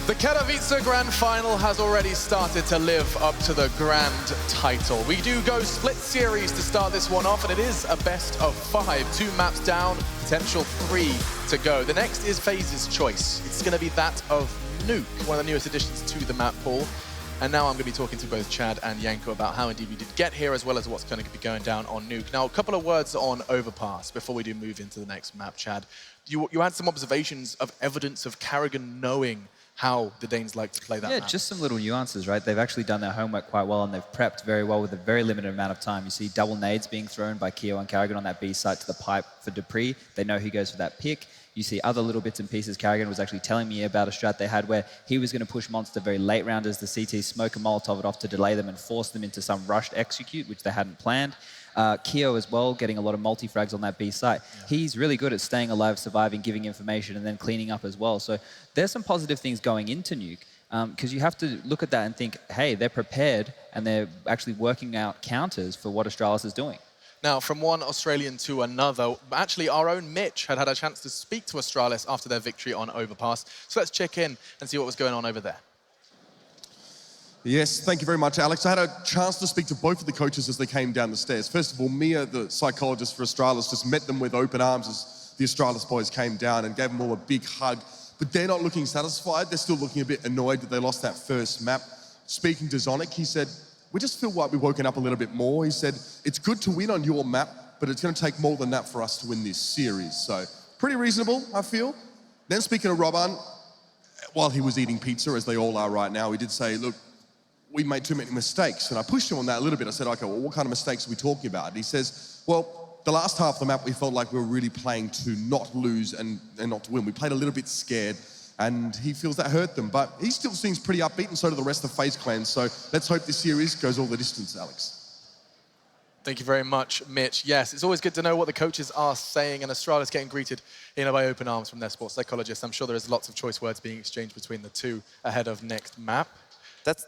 The Katowice Grand Final has already started to live up to the grand title. We do go split series to start this one off, and it is a best of 5. 2 maps down, potential 3 to go. The next is FaZe's choice. It's going to be that of Nuke, one of the newest additions to the map pool. And now I'm going to be talking to both Chad and Yanko about how indeed we did get here, as well as what's going to be going down on Nuke. Now, a couple of words on Overpass before we do move into the next map, Chad. You had some observations of evidence of Carrigan knowing how the Danes like to play that map. Just some little nuances, right? They've actually done their homework quite well, and they've prepped very well with a very limited amount of time. You see double nades being thrown by Keo and Carrigan on that B site to the pipe for Dupree. They know he goes for that pick. You see other little bits and pieces. Carrigan was actually telling me about a strat they had where he was going to push Monster very late round as the CT smoke and Molotov it off to delay them and force them into some rushed execute, which they hadn't planned. Keo as well, getting a lot of multi-frags on that B site. Yeah. He's really good at staying alive, surviving, giving information, and then cleaning up as well. So there's some positive things going into Nuke, because you have to look at that and think, hey, they're prepared and they're actually working out counters for what Astralis is doing. Now, from one Australian to another, actually our own Mitch had a chance to speak to Astralis after their victory on Overpass. So let's check in and see what was going on over there. Yes, thank you very much, Alex. I had a chance to speak to both of the coaches as they came down the stairs. First of all, Mia, the psychologist for Astralis, just met them with open arms as the Astralis boys came down and gave them all a big hug. But they're not looking satisfied. They're still looking a bit annoyed that they lost that first map. Speaking to Zonic, he said, we just feel like we've woken up a little bit more. He said, it's good to win on your map, but it's going to take more than that for us to win this series. So pretty reasonable, I feel. Then speaking to Robban, while he was eating pizza, as they all are right now, he did say, look, we made too many mistakes. And I pushed him on that a little bit. I said, okay, well, what kind of mistakes are we talking about? And he says, well, the last half of the map, we felt like we were really playing to not lose and not to win. We played a little bit scared, and he feels that hurt them. But he still seems pretty upbeat, and so do the rest of FaZe clan. So let's hope this series goes all the distance, Alex. Thank you very much, Mitch. Yes, it's always good to know what the coaches are saying, and Astralis getting greeted by open arms from their sports psychologists. I'm sure there is lots of choice words being exchanged between the two ahead of next map.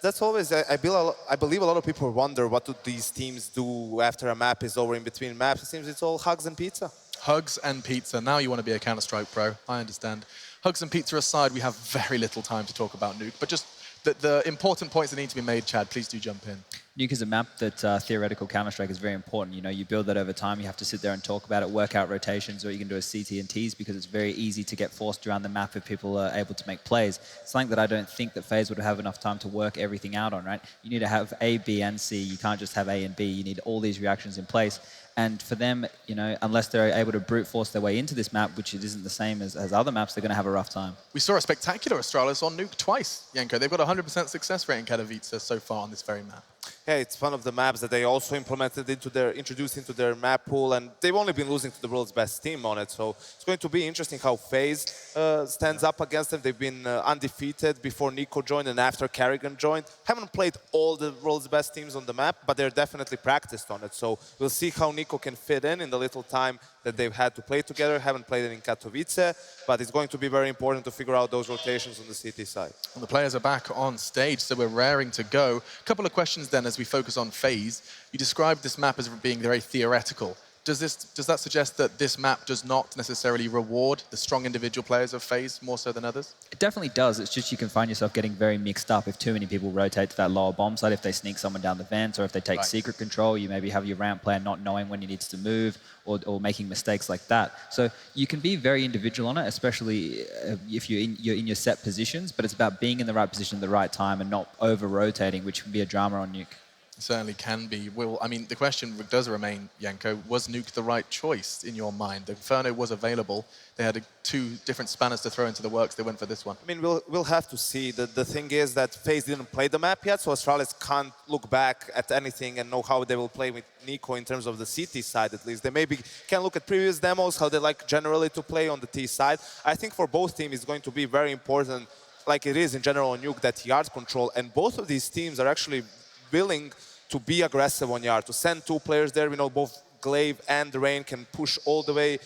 That's always, I believe a lot of people wonder what do these teams do after a map is over in between maps. It seems it's all hugs and pizza. Hugs and pizza. Now you want to be a Counter-Strike pro, I understand. Hugs and pizza aside, we have very little time to talk about Nuke, but just the important points that need to be made, Chad, please do jump in. Nuke is a map that theoretical Counter-Strike is very important. You know, you build that over time, you have to sit there and talk about it, work out rotations, or you can do a CT and Ts because it's very easy to get forced around the map if people are able to make plays. Something that I don't think that FaZe would have enough time to work everything out on, right? You need to have A, B, and C. You can't just have A and B. You need all these reactions in place. And for them, you know, unless they're able to brute force their way into this map, which it isn't the same as other maps, they're going to have a rough time. We saw a spectacular Astralis on Nuke twice, Yanko. They've got a 100% success rate in Katowice so far on this very map. Yeah, it's one of the maps that they also introduced into their map pool, and they've only been losing to the world's best team on it. So it's going to be interesting how FaZe stands up against them. They've been undefeated before Nico joined and after Carrigan joined. Haven't played all the world's best teams on the map, but they're definitely practiced on it. So we'll see how Nico can fit in the little time that they've had to play together. Haven't played it in Katowice, but it's going to be very important to figure out those rotations on the CT side. Well, the players are back on stage, so we're raring to go. A couple of questions then as we focus on FaZe. You described this map as being very theoretical. Does that suggest that this map does not necessarily reward the strong individual players of FaZe more so than others? It definitely does. It's just you can find yourself getting very mixed up if too many people rotate to that lower bomb side, if they sneak someone down the vents, or if they take secret control. You maybe have your ramp player not knowing when he needs to move, or making mistakes like that. So you can be very individual on it, especially if you're in your set positions, but it's about being in the right position at the right time and not over-rotating, which can be a drama on Nuke. Certainly can be. Well, I mean, the question does remain, Yanko, was Nuke the right choice in your mind? The Inferno was available. They had two different spanners to throw into the works. They went for this one. I mean, we'll have to see. The thing is that FaZe didn't play the map yet, so Astralis can't look back at anything and know how they will play with Nico in terms of the CT side, at least. They maybe can look at previous demos, how they like generally to play on the T side. I think for both teams, it's going to be very important, like it is in general on Nuke, that yard control. And both of these teams are actually willing to be aggressive on yard, to send two players there. We know both Glaive and Rain can push all the way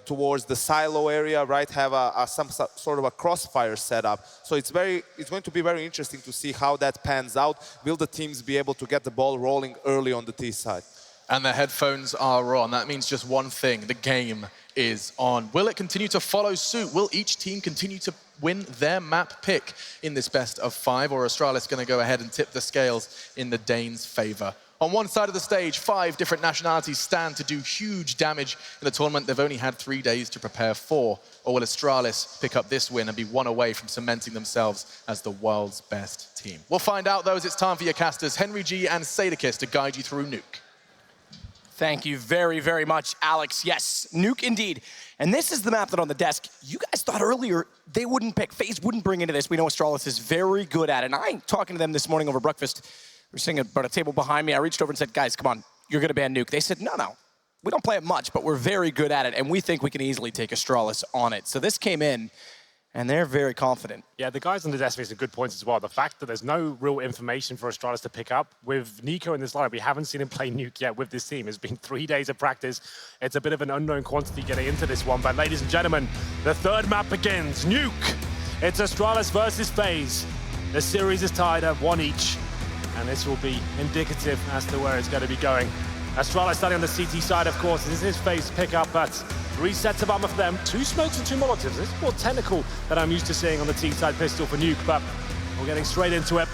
towards the silo area, right? Have some sort of a crossfire setup. So it's going to be very interesting to see how that pans out. Will the teams be able to get the ball rolling early on the T side? And the headphones are on. That means just one thing, the game is on. Will it continue to follow suit? Will each team continue to win their map pick in this best of 5, or Astralis going to go ahead and tip the scales in the Danes' favor? On one side of the stage, 5 different nationalities stand to do huge damage in the tournament they've only had 3 days to prepare for. Or will Astralis pick up this win and be one away from cementing themselves as the world's best team? We'll find out, though, as it's time for your casters, Henry G and Sadakis, to guide you through Nuke. Thank you very, very much, Alex. Yes, Nuke indeed. And this is the map that on the desk, you guys thought earlier they wouldn't pick, FaZe wouldn't bring into this. We know Astralis is very good at it. And I'm talking to them this morning over breakfast. We're sitting about a table behind me. I reached over and said, guys, come on, you're going to ban Nuke. They said, no, we don't play it much, but we're very good at it, and we think we can easily take Astralis on it. So this came in, and they're very confident. Yeah, the guys on the desk make some good points as well. The fact that there's no real information for Astralis to pick up. With Nico in this lineup, we haven't seen him play Nuke yet with this team. It's been 3 days of practice. It's a bit of an unknown quantity getting into this one, but ladies and gentlemen, the third map begins. Nuke! It's Astralis versus FaZe. The series is tied at 1 each. And this will be indicative as to where it's going to be going. Astralis starting on the CT side, of course. This is his FaZe pickup, but 3 sets of armor for them. 2 smokes and 2 molotovs. This is more technical than I'm used to seeing on the T side pistol for Nuke, but we're getting straight into it.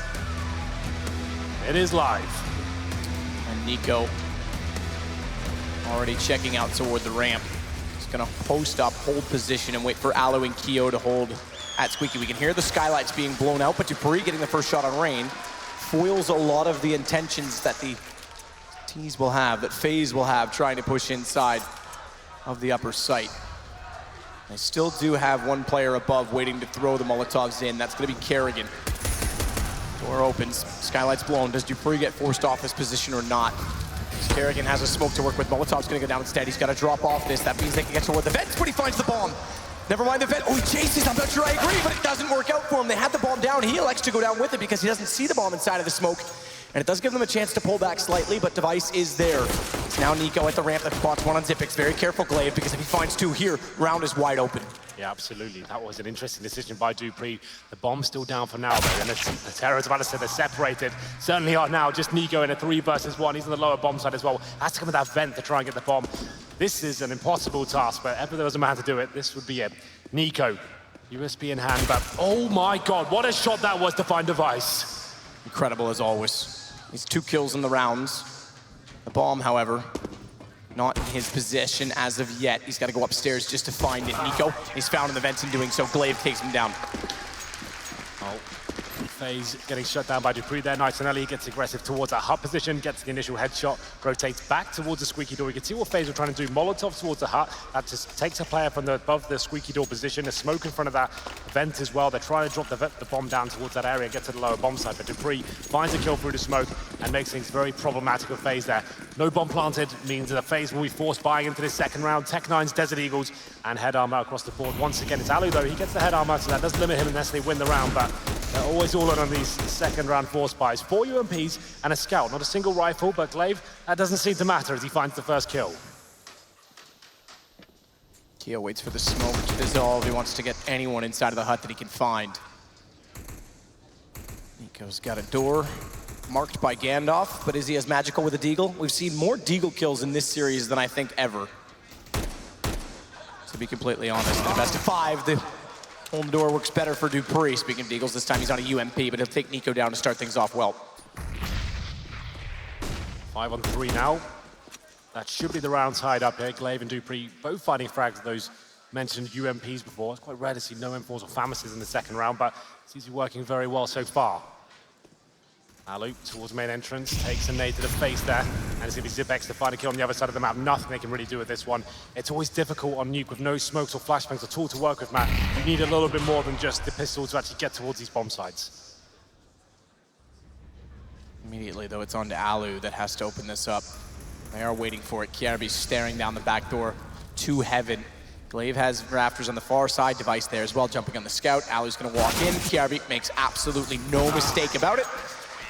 It is live. And Nico already checking out toward the ramp. He's going to post up, hold position, and wait for Alu and Keo to hold at Squeaky. We can hear the skylights being blown out, but dupreeh getting the first shot on Rain foils a lot of the intentions that the T's will have, that FaZe will have, trying to push inside of the upper site. They still do have 1 player above waiting to throw the Molotovs in. That's going to be Kerrigan. Door opens, skylight's blown. Does dupreeh get forced off his position or not? Kerrigan has a smoke to work with. Molotov's going to go down instead. He's got to drop off this. That means they can get toward the vents, but he finds the bomb. Never mind the vent. Oh, he chases. I'm not sure I agree, but it doesn't work out for him. They had the bomb down. He elects to go down with it because he doesn't see the bomb inside of the smoke. And it does give them a chance to pull back slightly, but Device is there. It's now Nico at the ramp that spots 1 on Xyp9x. Very careful, Glaive, because if he finds 2 here, round is wide open. Yeah, absolutely. That was an interesting decision by dupreeh. The bomb's still down for now, though. And the Terror's about to say they're separated. Certainly are now. Just Nico in a 3 versus 1. He's on the lower bomb side as well. Has to come with that vent to try and get the bomb. This is an impossible task, but if there was a man to do it, this would be it. Nico, USB in hand, but oh my God, what a shot that was to find Device. Incredible as always. He's 2 kills in the rounds. The bomb, however, not in his possession as of yet. He's got to go upstairs just to find it. Nico, he's found in the vents in doing so. Glaive takes him down. Oh, FaZe getting shut down by dupreeh there. Nightinelli gets aggressive towards that hut position, gets the initial headshot, rotates back towards the squeaky door. You can see what FaZe were trying to do. Molotov towards the hut. That just takes a player from above the squeaky door position. A smoke in front of that vent as well. They're trying to drop the bomb down towards that area, get to the lower bomb side. But dupreeh finds a kill through the smoke and makes things very problematic for FaZe there. No bomb planted means that FaZe will be forced buying into this second round. Tech9's Desert Eagles and head armor across the board. Once again, it's Alu though. He gets the head armor, so that does limit him unless they win the round. But they're always all in on these second round force buys. 4 UMPs and a scout. Not a single rifle, but Glaive, that doesn't seem to matter as he finds the first kill. Keo waits for the smoke to dissolve. He wants to get anyone inside of the hut that he can find. Nico's got a door marked by Gandalf, but is he as magical with a deagle? We've seen more deagle kills in this series than I think ever. To be completely honest, in the best of 5, the home door works better for dupreeh. Speaking of deagles, this time he's on a UMP, but he'll take Nico down to start things off well. 5 on 3 now. That should be the round tied up here. Glaive and dupreeh both finding frags of those mentioned UMPs before. It's quite rare to see no M4s or FAMASs in the second round, but it seems to be working very well so far. Alu towards main entrance, takes a nade to the face there, and it's going to be Xyp9x to find a kill on the other side of the map. Nothing they can really do with this one. It's always difficult on Nuke with no smokes or flashbangs at all to work with, Matt. You need a little bit more than just the pistol to actually get towards these bomb sites. Immediately, though, it's on to Alu that has to open this up. They are waiting for it. Kiaraby's staring down the back door to heaven. Glaive has rafters on the far side, Device there as well, jumping on the scout. Alu's going to walk in. Kiaraby makes absolutely no mistake about it.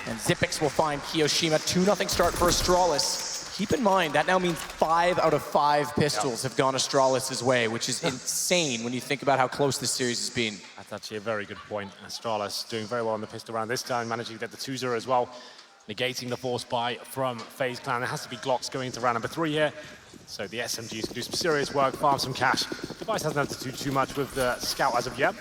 And Xyp9x will find Kiyoshima. 2-0 start for Astralis. Keep in mind, that now means 5 out of 5 pistols have gone Astralis' way, which is insane when you think about how close this series has been. That's actually a very good point. Astralis doing very well on the pistol round this time, managing to get the 2-0 as well, negating the force buy from FaZe Clan. There has to be Glocks going into round number 3 here. So the SMGs can do some serious work, farm some cash. Device hasn't had to do too much with the scout as of yet.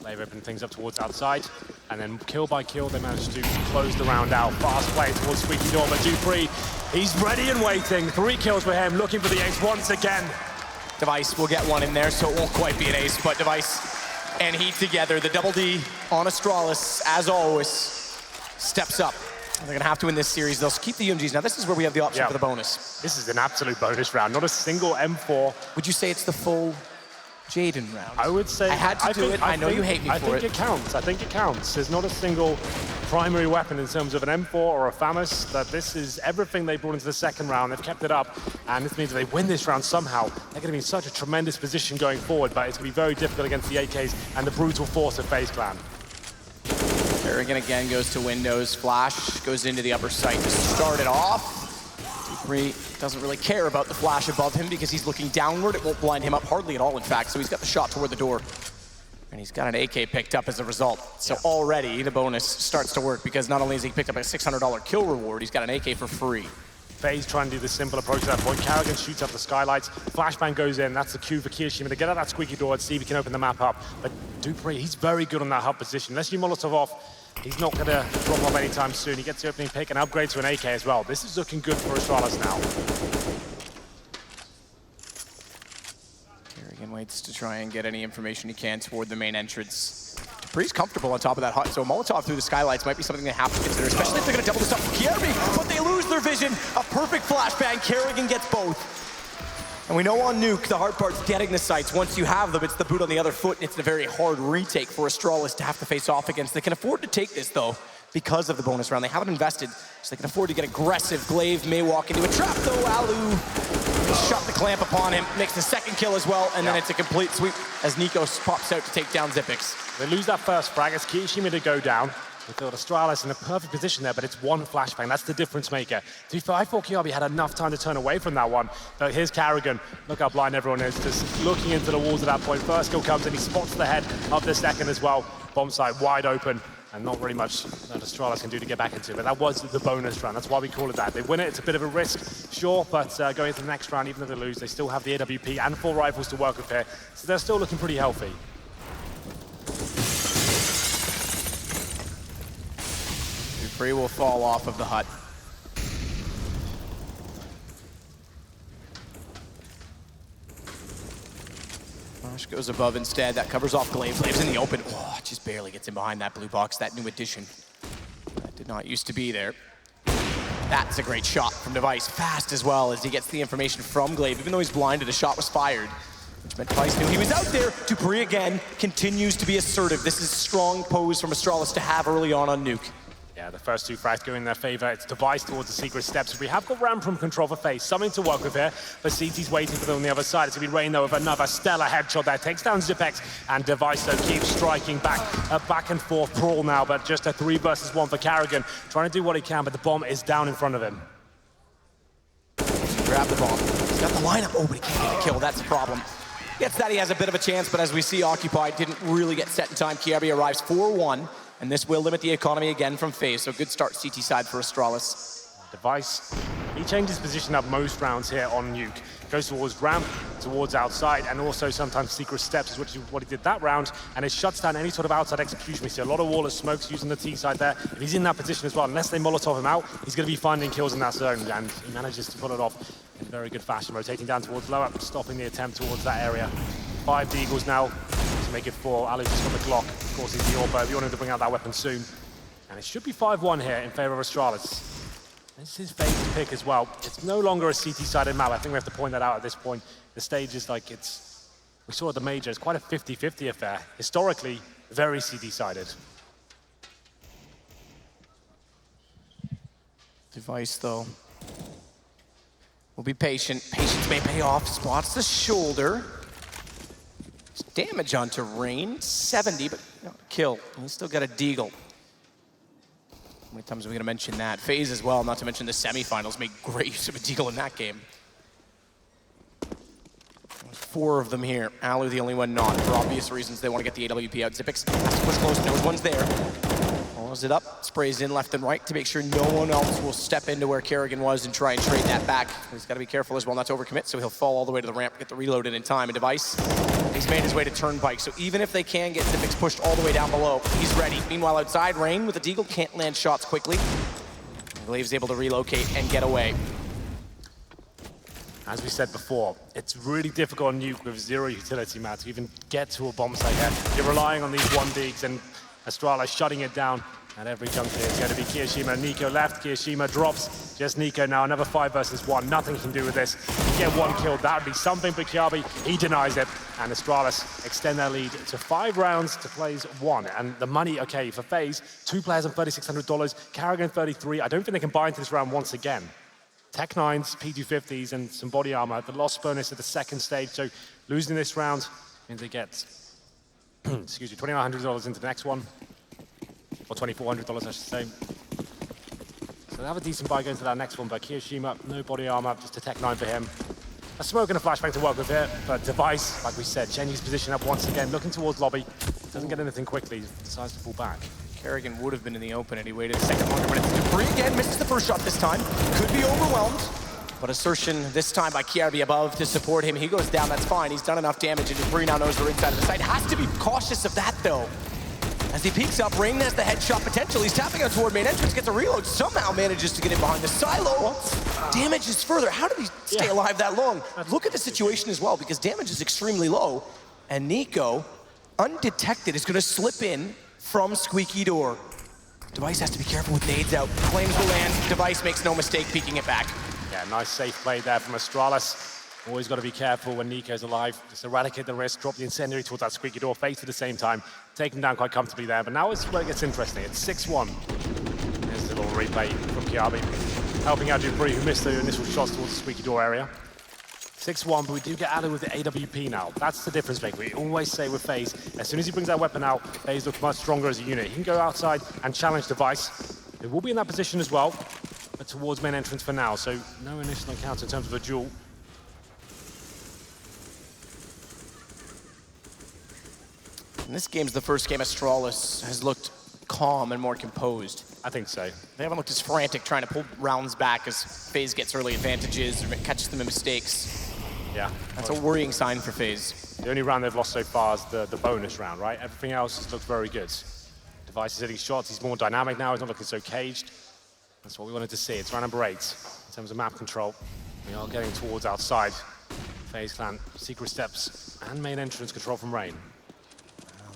They've opened things up towards outside, and then kill by kill, they managed to close the round out. Fast play towards Squeaky Door, but Dupree, he's ready and waiting. 3 kills for him, looking for the ace once again. Device will get one in there, so it won't quite be an ace, but Device and Heat together. The double D on Astralis, as always, steps up. They're gonna have to win this series. They'll keep the UMGs. Now this is where we have the option for the bonus. This is an absolute bonus round, not a single M4. Would you say it's the full Jaden round? I would say... I had to do it. I know you hate me for it. I think it counts. I think it counts. There's not a single primary weapon in terms of an M4 or a FAMAS. That this is everything they brought into the second round. They've kept it up, and this means if they win this round somehow, they're going to be in such a tremendous position going forward, but it's going to be very difficult against the AKs and the brutal force of FaZe Clan. Kerrigan again goes to windows. Flash goes into the upper site to start it off. Dupree doesn't really care about the flash above him because he's looking downward. It won't blind him up hardly at all, in fact, so he's got the shot toward the door. And he's got an AK picked up as a result. So already the bonus starts to work because not only has he picked up a $600 kill reward, he's got an AK for free. FaZe trying to do the simple approach to that point. Kerrigan shoots up the skylights. Flashbang goes in. That's the cue for Kiyoshima to get out that squeaky door and see if he can open the map up. But Dupree, he's very good on that hub position. Unless you Molotov off, he's not going to drop off anytime soon. He gets the opening pick and upgrade to an AK as well. This is looking good for Astralis now. Kerrigan waits to try and get any information he can toward the main entrance. Dupree's comfortable on top of that hut, so a Molotov through the skylights might be something they have to consider, especially if they're going to double this up for Kierby, but they lose their vision. A perfect flashbang. Kerrigan gets both. And we know on Nuke, the hard part's getting the sights. Once you have them, it's the boot on the other foot, and it's a very hard retake for Astralis to have to face off against. They can afford to take this, though, because of the bonus round. They haven't invested, so they can afford to get aggressive. Glaive may walk into a trap, though. Alu shut the clamp upon him, makes the second kill as well, and then it's a complete sweep as Nico pops out to take down Xyp9x. They lose that first frag. It's Kiyoshima to go down. They thought Astralis in a perfect position there, but it's one flashbang. That's the difference maker. To be fair, I thought Kierby had enough time to turn away from that one. But here's Kerrigan. Look how blind everyone is, just looking into the walls at that point. First kill comes in, he spots the head of the second as well. Bomb site wide open, and not really much that Astralis can do to get back into it. But that was the bonus round. That's why we call it that. They win it, it's a bit of a risk, sure, but going into the next round, even if they lose, they still have the AWP and 4 rifles to work with here. So they're still looking pretty healthy. Dupree will fall off of the hut. Flash goes above instead. That covers off Glaive. Glaive's in the open. Oh, just barely gets in behind that blue box, that new addition. That did not used to be there. That's a great shot from Device. Fast as well as he gets the information from Glaive. Even though he's blinded, a shot was fired. Which meant Device knew he was out there. Dupree again continues to be assertive. This is strong pose from Astralis to have early on Nuke. Yeah, the first 2 frags go in their favor. It's Device towards the secret steps. We have got ramp from control for FaZe. Something to work with here, but CT's waiting for them on the other side. It's going to be Rain, though, with another stellar headshot there. Takes down Xyp9x, and Device, though, keeps striking back. A back and forth brawl now, but just a 3 versus 1 for Kerrigan. Trying to do what he can, but the bomb is down in front of him. Grab the bomb. He's got the lineup. Oh, but he can't get a kill. That's the problem. Gets that, he has a bit of a chance, but as we see, Occupied didn't really get set in time. Kierby arrives 4-1. And this will limit the economy again from FaZe, so good start CT side for Astralis. Device, he changes position up most rounds here on Nuke. Goes towards ramp, towards outside, and also sometimes secret steps is what he did that round, and it shuts down any sort of outside execution. We see a lot of wall of smokes using the T side there. If he's in that position as well, unless they Molotov him out, he's going to be finding kills in that zone, and he manages to pull it off in very good fashion, rotating down towards lower, stopping the attempt towards that area. 5 Deagles now to make it 4. Alu's just got the Glock. Of course, he's the Orbo. You want him to bring out that weapon soon. And it should be 5-1 here in favor of Astralis. This is FaZe's pick as well. It's no longer a CT-sided map. I think we have to point that out at this point. The stage is like we saw at the major, it's quite a 50-50 affair. Historically, very CT-sided. Device, though, will be patient. Patience may pay off. Spots the shoulder. Damage onto Rain, 70, but no kill. He's still got a Deagle. How many times are we going to mention that? FaZe as well, not to mention the semifinals, made great use of a Deagle in that game. There's 4 of them here. Alu the only one not. For obvious reasons, they want to get the AWP out. Xyp9x has to push close, no one's there. Follows it up, sprays in left and right to make sure no one else will step into where Kerrigan was and try and trade that back. He's got to be careful as well not to overcommit, so he'll fall all the way to the ramp, get the reload in time. And Device He's made his way to Turnpike, so even if they can get Zipix pushed all the way down below, he's ready. Meanwhile, outside, Rain with a deagle can't land shots quickly. Glave's able to relocate and get away. As we said before, it's really difficult on Nuke with 0 utility, Matt, to even get to a bomb site here. You're relying on these 1Ds, and Astralis shutting it down at every juncture. It's going to be Kiyoshima and Nico left. Kiyoshima drops. Just Nico now. Another 5 versus 1. Nothing he can do with this. You get 1 kill, that would be something, but Kiabi, he denies it. And Astralis extend their lead to 5 rounds to FaZe 1. And the money, okay, for FaZe, 2 players on $3,600, Karrigan 33. I don't think they can buy into this round once again. Tech 9s, P250s, and some body armor. The loss bonus at the second stage, so losing this round means they get, excuse me, $2,900 into the next one. Or $2,400, I should say. So they have a decent buy going to that next one, but Kiyoshima, no body armor, just a Tech 9 for him. A smoke and a flashbang to work with here, but Device, like we said, changing his position up once again, looking towards lobby. Doesn't get anything quickly, decides to fall back. Karrigan would have been in the open and he waited a second longer, but it's Dupree again, misses the first shot this time. Could be overwhelmed, but assertion this time by Kiarbi above to support him. He goes down, that's fine. He's done enough damage, and Dupree now knows they're inside of the site. Has to be cautious of that, though. As he peeks up, Rain has the headshot potential. He's tapping out toward main entrance, gets a reload, somehow manages to get in behind the silo. Damage is further. How did he stay alive that long? Look at the situation as well, because damage is extremely low, and Nico, undetected, is gonna slip in from Squeaky Door. Device has to be careful with nades out. Flames will land. Device makes no mistake peeking it back. Yeah, nice safe play there from Astralis. Always got to be careful when Nico's alive. Just eradicate the risk, drop the incendiary towards that Squeaky Door, FaZe at the same time. Take him down quite comfortably there, but now it's where it gets interesting. It's 6-1. There's a little replay from Kiabi, helping out Dupree, who missed the initial shots towards the Squeaky Door area. 6-1, but we do get added with the AWP now. That's the difference maker. We always say with FaZe, as soon as he brings that weapon out, FaZe looks much stronger as a unit. He can go outside and challenge Device. They will be in that position as well, but towards main entrance for now, so no initial encounter in terms of a duel. And this game's the first game Astralis has looked calm and more composed. I think so. They haven't looked as frantic trying to pull rounds back as FaZe gets early advantages or catches them in mistakes. Yeah. That's a worrying sign for FaZe. The only round they've lost so far is the bonus round, right? Everything else has looked very good. Device is hitting shots, he's more dynamic now, he's not looking so caged. That's what we wanted to see. It's round number 8 in terms of map control. We are getting towards outside. FaZe Clan, secret steps, and main entrance control from Rain.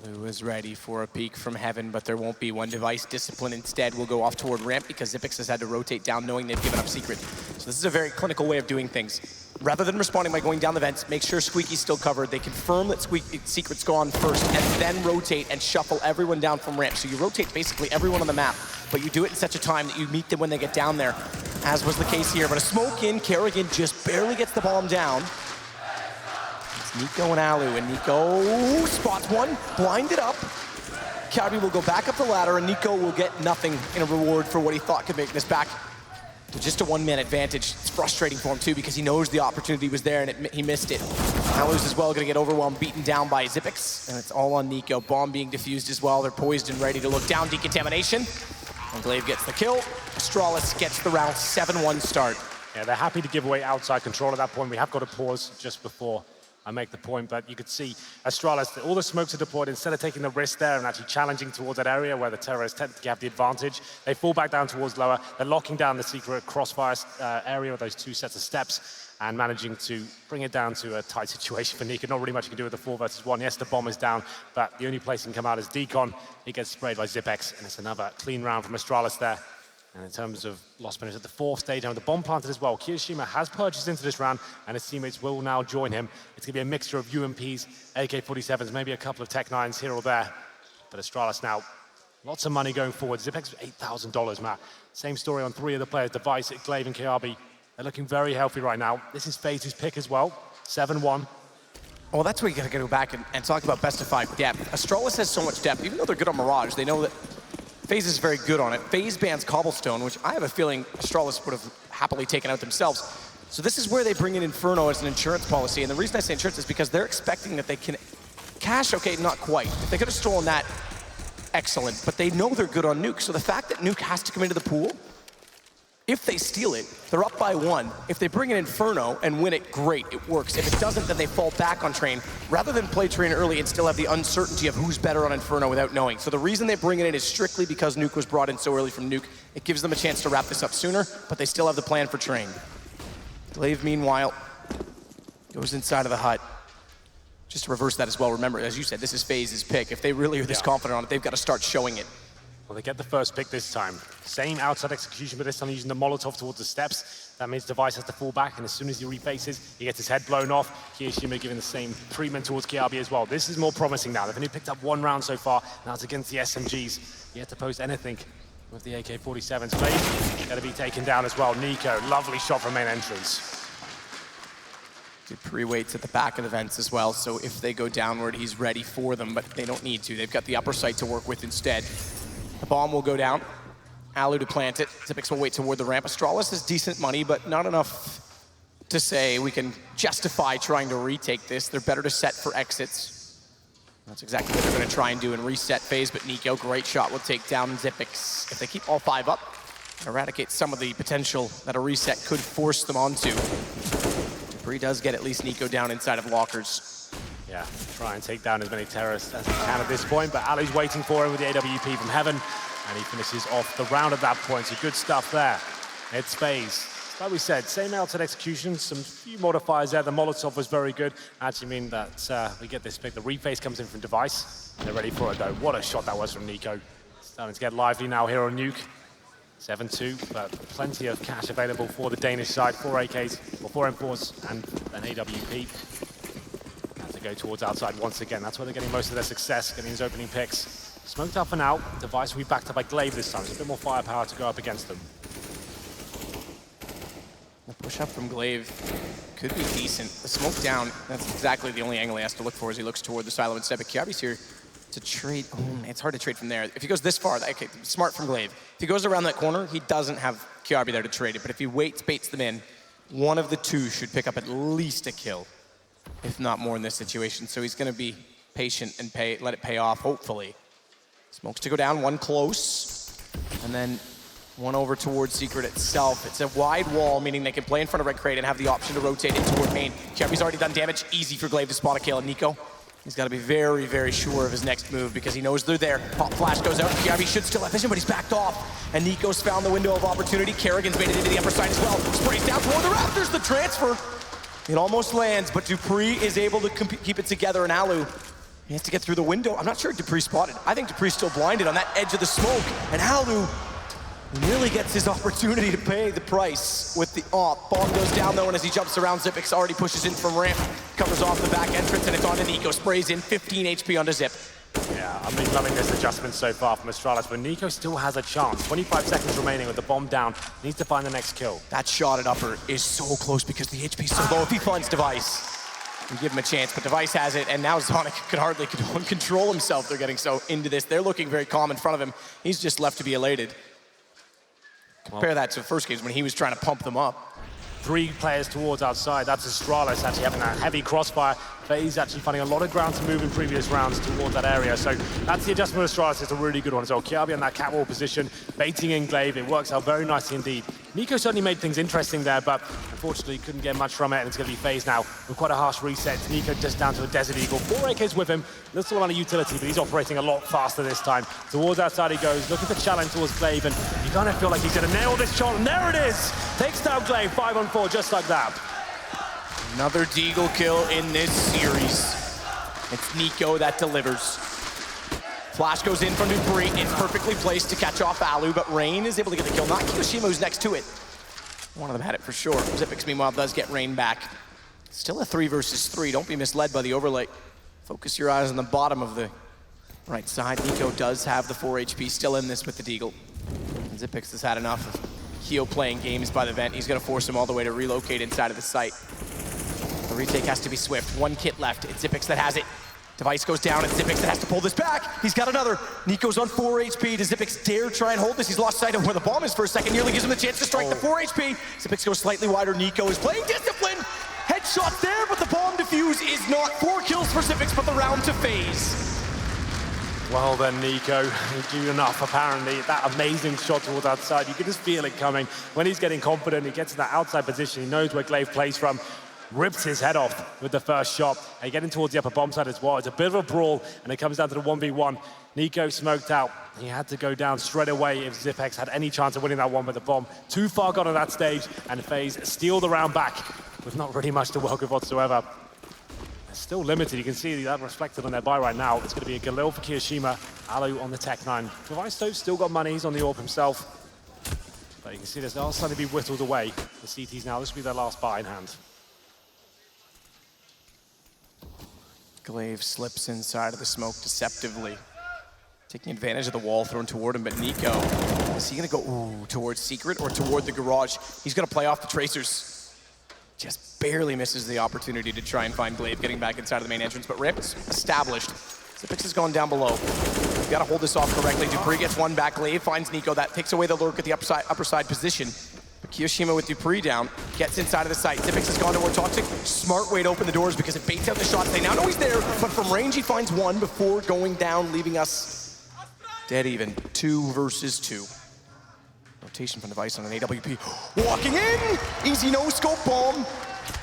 Alu is ready for a peek from heaven, but there won't be one. Device discipline instead will go off toward ramp because Zipix has had to rotate down knowing they've given up secret. So this is a very clinical way of doing things. Rather than responding by going down the vents, make sure Squeaky's still covered. They confirm that Secret's gone first and then rotate and shuffle everyone down from ramp. So you rotate basically everyone on the map, but you do it in such a time that you meet them when they get down there, as was the case here. But a smoke in, Karrigan just barely gets the bomb down. Nico and Alu, and Nico spots one, blinded up. Kiabi will go back up the ladder, and Nico will get nothing in a reward for what he thought could make this back to just a one-man advantage. It's frustrating for him too, because he knows the opportunity was there, and he missed it. Alu's as well gonna get overwhelmed, beaten down by Zipix, and it's all on Nico. Bomb being defused as well. They're poised and ready to look down. Decontamination, and Glaive gets the kill. Astralis gets the round 7-1 start. Yeah, they're happy to give away outside control at that point. We have got a pause just before I make the point, but you could see Astralis, all the smokes are deployed. Instead of taking the risk there and actually challenging towards that area where the terrorists technically have the advantage, they fall back down towards lower. They're locking down the secret crossfire area with those 2 sets of steps and managing to bring it down to a tight situation for Nico. Not really much you can do with the 4 versus 1. Yes, the bomb is down, but the only place he can come out is Decon. He gets sprayed by Zipex, and it's another clean round from Astralis there. And in terms of lost minutes at the 4th stage, and with the bomb planted as well, Kiyoshima has purchased into this round, and his teammates will now join him. It's going to be a mixture of UMPs, AK-47s, maybe a couple of Tech 9s here or there. But Astralis now, lots of money going forward. Zipex $8,000, Matt. Same story on 3 of the players, Device, Glaive, and Kiabi. They're looking very healthy right now. This is FaZe's pick as well, 7-1. Well, that's where you got to go back and talk about best of 5 depth. Astralis has so much depth. Even though they're good on Mirage, they know that FaZe is very good on it. FaZe bans Cobblestone, which I have a feeling Astralis would have happily taken out themselves. So this is where they bring in Inferno as an insurance policy. And the reason I say insurance is because they're expecting that they can cash, okay, not quite. If they could have stolen that, excellent. But they know they're good on Nuke. So the fact that Nuke has to come into the pool If they steal it, they're up by 1. If they bring an Inferno and win it, great, it works. If it doesn't, then they fall back on Train, rather than play Train early and still have the uncertainty of who's better on Inferno without knowing. So the reason they bring it in is strictly because Nuke was brought in so early from Nuke. It gives them a chance to wrap this up sooner, but they still have the plan for Train. Glaive, meanwhile, goes inside of the hut. Just to reverse that as well, remember, as you said, this is FaZe's pick. If they really are this confident on it, they've got to start showing it. Well, they get the first pick this time. Same outside execution, but this time using the Molotov towards the steps. That means Device has to fall back, and as soon as he refaces, he gets his head blown off. Kiyoshima giving the same treatment towards Kiabi as well. This is more promising now. They've only picked up 1 round so far. Now it's against the SMGs. Yet to post anything with the AK-47s. FaZe got to be taken down as well. Nico, lovely shot from main entrance. Dupree waits at the back of the vents as well, so if they go downward, he's ready for them, but they don't need to. They've got the upper site to work with instead. The bomb will go down. Alu to plant it. Zippix will wait toward the ramp. Astralis is decent money, but not enough to say we can justify trying to retake this. They're better to set for exits. That's exactly what they're going to try and do and reset FaZe, but Nico, great shot, will take down Zippix. If they keep all 5 up, eradicate some of the potential that a reset could force them onto. Dupree does get at least Nico down inside of lockers. Yeah, try and take down as many terrorists as he can at this point, but Alu's waiting for him with the AWP from heaven, and he finishes off the round at that point, so good stuff there. It's FaZe. Like we said, same outside execution, some few modifiers there. The Molotov was very good. Actually mean that we get this pick. The reface comes in from Device. They're ready for it though. What a shot that was from Nico. Starting to get lively now here on Nuke. 7-2, but plenty of cash available for the Danish side. 4 AKs, or 4 M4s, and an AWP. To go towards outside once again. That's where they're getting most of their success, getting these opening picks. Smoked up and out. Device will be backed up by Glaive this time. There's a bit more firepower to go up against them. The push up from Glaive could be decent. The smoke down, that's exactly the only angle he has to look for as he looks toward the silo instead. But Kiabi's here to trade. Oh, man, it's hard to trade from there. If he goes this far, okay, smart from Glaive. If he goes around that corner, he doesn't have Kiabi there to trade it. But if he baits them in, one of the two should pick up at least a kill, if not more in this situation. So he's going to be patient and let it pay off, hopefully. Smokes to go down, 1 close, and then 1 over towards Secret itself. It's a wide wall, meaning they can play in front of Red Crate and have the option to rotate in toward main. Kiabi's already done damage, easy for Glaive to spot a kill. And Nico, he's got to be very, very sure of his next move because he knows they're there. Pop flash goes out, Kiabi should still have vision, but he's backed off. And Nico's found the window of opportunity. Kerrigan's made it into the upper side as well. Sprays down toward the rafters, the transfer. It almost lands, but Dupree is able to keep it together, and Alu, he has to get through the window. I'm not sure Dupree spotted. I think Dupree's still blinded on that edge of the smoke, and Alu really gets his opportunity to pay the price with the op. Bomb goes down though, and as he jumps around, Zippix already pushes in from ramp, covers off the back entrance, and it's on to Nico. Sprays in 15 HP onto Zip. Yeah, I've been loving this adjustment so far from Astralis, but Nico still has a chance. 25 seconds remaining with the bomb down. Needs to find the next kill. That shot at upper is so close because the HP is so low. If he finds Device, we give him a chance, but Device has it, and now Zonic could hardly control himself. They're getting so into this. They're looking very calm in front of him. He's just left to be elated. Compare that to the first games when he was trying to pump them up. 3 players towards outside. That's Astralis actually having that heavy crossfire. FaZe actually finding a lot of ground to move in previous rounds towards that area. So that's the adjustment of Astralis. It's a really good one as well. Kiabi on that catwalk position, baiting in Glaive. It works out very nicely indeed. Nico certainly made things interesting there, but unfortunately couldn't get much from it, and it's going to be FaZe now with quite a harsh reset. Nico just down to a Desert Eagle. 4 AKs with him. Little amount of utility, but he's operating a lot faster this time. Towards outside he goes, looking for challenge towards Glaive, and you kind of feel like he's going to nail this shot, and there it is! Takes down Glaive, 5-on-4, just like that. Another Deagle kill in this series. It's Nico that delivers. Flash goes in from Dupree. It's perfectly placed to catch off Alu, but Rain is able to get the kill. Not Kiyoshima, who's next to it. One of them had it for sure. Zippix, meanwhile, does get Rain back. Still a 3 versus 3. Don't be misled by the overlay. Focus your eyes on the bottom of the right side. Nico does have the 4 HP still in this with the Deagle. And Zippix has had enough of Keo playing games by the vent. He's going to force him all the way to relocate inside of the site. The retake has to be swift. 1 kit left. It's Zippix that has it. Device goes down, and Zippix that has to pull this back. He's got another. Nico's on 4 HP. Does Zippix dare try and hold this? He's lost sight of where the bomb is for a second. Nearly gives him the chance to strike the 4 HP. Zippix goes slightly wider. Nico is playing discipline. Headshot there, but the bomb defuse is not. 4 kills for Zippix, but the round to FaZe. Well then, Nico, you do enough, apparently. That amazing shot towards outside, you can just feel it coming. When he's getting confident, he gets in that outside position, he knows where Glaive plays from, rips his head off with the first shot. And getting towards the upper bomb side as well. It's a bit of a brawl, and it comes down to the 1v1. Nico smoked out. He had to go down straight away if Zipex had any chance of winning that one with the bomb. Too far gone on that stage, and FaZe steal the round back with not really much to work with whatsoever. Still limited, you can see that reflected on their buy right now. It's going to be a Galil for Kiyoshima, Alu on the Tech 9. Katowice still got money, he's on the AWP himself. But you can see they're starting to be whittled away. The CTs now, this will be their last buy in hand. Glaive slips inside of the smoke deceptively, taking advantage of the wall thrown toward him, but Nico, is he gonna go towards Secret or toward the garage? He's gonna play off the tracers. Just barely misses the opportunity to try and find Glaive getting back inside of the main entrance, but Rip's established. Zipex has gone down below. We've got to hold this off correctly. Dupree gets one back. Glaive finds Nico. That takes away the lurk at the upper side position. But Kiyoshima with Dupree down, gets inside of the site. Zipex has gone toward Toxic. Smart way to open the doors because it baits out the shots. They now know he's there, but from range he finds one before going down, leaving us dead even. 2 versus 2. Rotation from Device on an AWP. Walking in! Easy no-scope bomb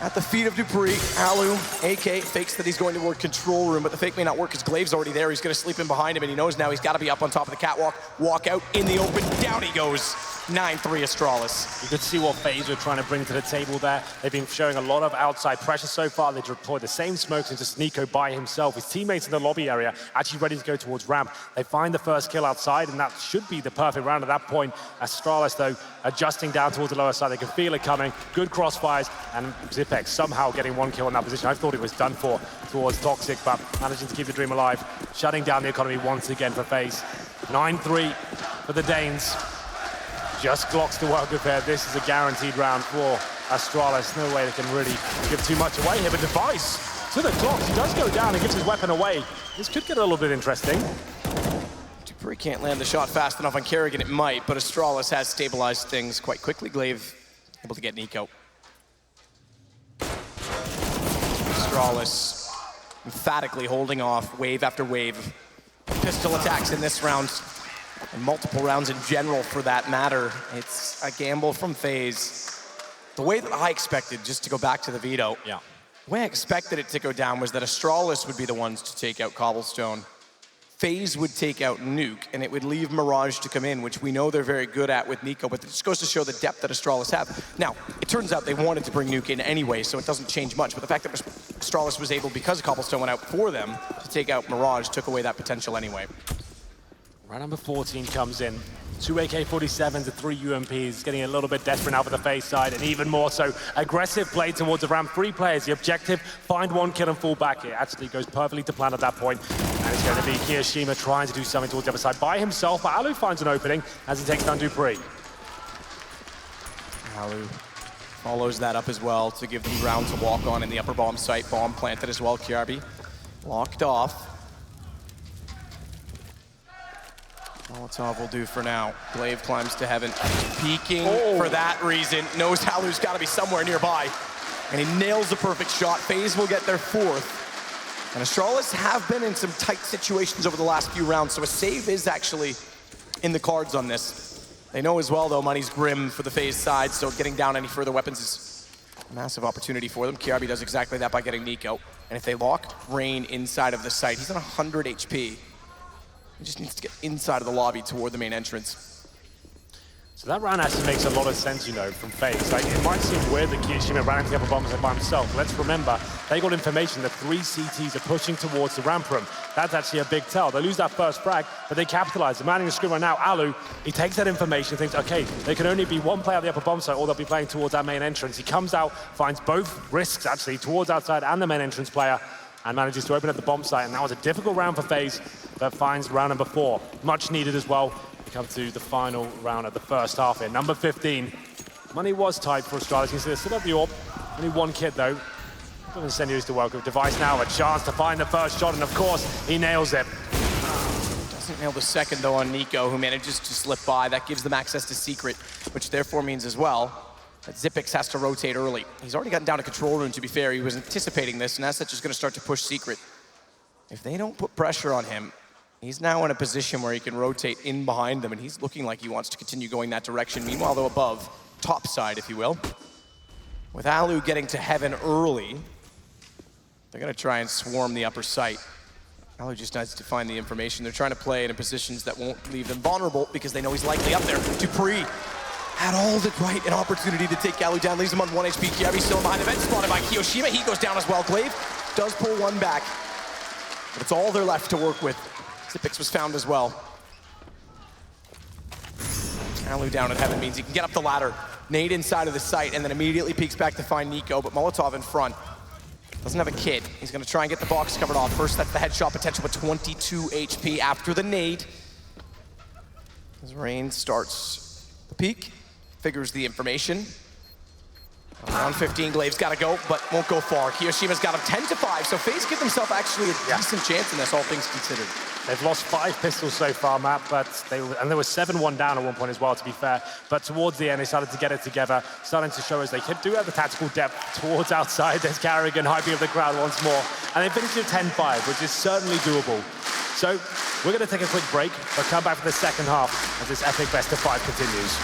at the feet of Dupree. Alu, AK, fakes that he's going toward control room, but the fake may not work because Glaive's already there. He's going to sleep in behind him, and he knows now he's got to be up on top of the catwalk. Walk out in the open. Down he goes. 9-3 Astralis. You could see what FaZe are trying to bring to the table there. They've been showing a lot of outside pressure so far. They've deployed the same smokes into Nico by himself. His teammates in the lobby area actually ready to go towards ramp. They find the first kill outside, and that should be the perfect round at that point. Astralis, though, adjusting down towards the lower side. They can feel it coming. Good crossfires, and Zipex somehow getting 1 kill in that position. I thought it was done for towards Toxic, but managing to keep the dream alive. Shutting down the economy once again for FaZe. 9-3 for the Danes. Just Glocks to work with there. This is a guaranteed round for Astralis. No way they can really give too much away here, but Device to the Glocks. He does go down and gives his weapon away. This could get a little bit interesting. Dupree can't land the shot fast enough on Kerrigan. It might, but Astralis has stabilized things quite quickly. Glaive able to get Nico. Astralis emphatically holding off wave after wave. Pistol attacks in this round. And multiple rounds in general, for that matter. It's a gamble from FaZe. The way that I expected, just to go back to the veto, the way I expected it to go down was that Astralis would be the ones to take out Cobblestone. FaZe would take out Nuke, and it would leave Mirage to come in, which we know they're very good at with Nico, but it just goes to show the depth that Astralis have. Now, it turns out they wanted to bring Nuke in anyway, so it doesn't change much, but the fact that Astralis was able, because Cobblestone went out for them, to take out Mirage took away that potential anyway. Round number 14 comes in. 2 AK-47s and 3 UMPs, getting a little bit desperate now for the FaZe side, and even more so. Aggressive play towards the ramp. 3 players. The objective, find 1 kill and fall back. It actually goes perfectly to plan at that point. And it's going to be Kiyoshima trying to do something towards the other side by himself, but Alu finds an opening as he takes down Dupree. Alu follows that up as well to give them ground to walk on in the upper bomb site. Bomb planted as well. Kiarbi locked off. Molotov will do for now. Glaive climbs to heaven. Peeking for that reason. Knows Alu's got to be somewhere nearby. And he nails the perfect shot. FaZe will get their 4th. And Astralis have been in some tight situations over the last few rounds, so a save is actually in the cards on this. They know as well, though, money's grim for the FaZe side, so getting down any further weapons is a massive opportunity for them. Kiarbi does exactly that by getting Nico. And if they lock Rain inside of the site, he's on 100 HP. He just needs to get inside of the lobby toward the main entrance. So that round actually makes a lot of sense, you know, from FaZe. Like, it might seem weird that Kiyoshima ran into the upper bomb by himself. Let's remember, they got information that 3 CTs are pushing towards the ramp room. That's actually a big tell. They lose that first frag, but they capitalize. The man in the screen right now, Alu, he takes that information and thinks, okay, there can only be 1 player at the upper bomb site, or they'll be playing towards that main entrance. He comes out, finds both risks, actually, towards outside and the main entrance player, and manages to open up the bomb site. And that was a difficult round for FaZe, but finds round number 4. Much needed as well. We come to the final round of the first half here. Number 15. Money was tight for Astralis. You can see they still have the AWP. Only 1 kid, though. Doesn't send you to welcome. Device now a chance to find the first shot, and of course, he nails it. Doesn't nail the second, though, on Nico, who manages to slip by. That gives them access to Secret, which therefore means as well that Zipex has to rotate early. He's already gotten down to control room, to be fair. He was anticipating this, and that's just going to start to push Secret. If they don't put pressure on him, He's now in a position where he can rotate in behind them, and he's looking like he wants to continue going that direction. Meanwhile, though, above, top side, if you will. With Alu getting to heaven early, they're gonna try and swarm the upper site. Alu just needs to find the information. They're trying to play in positions that won't leave them vulnerable because they know he's likely up there. dupreeh had all the right and opportunity to take Alu down, leaves him on 1 HP. Kiabi's still behind the vent, spotted by Kiyoshima. He goes down as well. Glaive does pull one back, but it's all they're left to work with. Xyp9x was found as well. Alu down at heaven means he can get up the ladder, nade inside of the site, and then immediately peeks back to find Nico, but Molotov in front. Doesn't have a kit. He's gonna try and get the box covered off. First, that's the headshot potential with 22 HP after the nade. As Rain starts the peek, figures the information. Around 15, Glaive's gotta go, but won't go far. Kiyoshima's got him 10-5, so FaZe give themselves actually a decent chance in this, all things considered. They've lost 5 pistols so far, Matt, but there was 7-1 down at one point as well, to be fair. But towards the end, they started to get it together, starting to show us they do have the tactical depth towards outside. There's Carrigan hyping up the crowd once more, and they finished at 10-5, which is certainly doable. So we're going to take a quick break, but come back for the second half as this epic best-of-5 continues.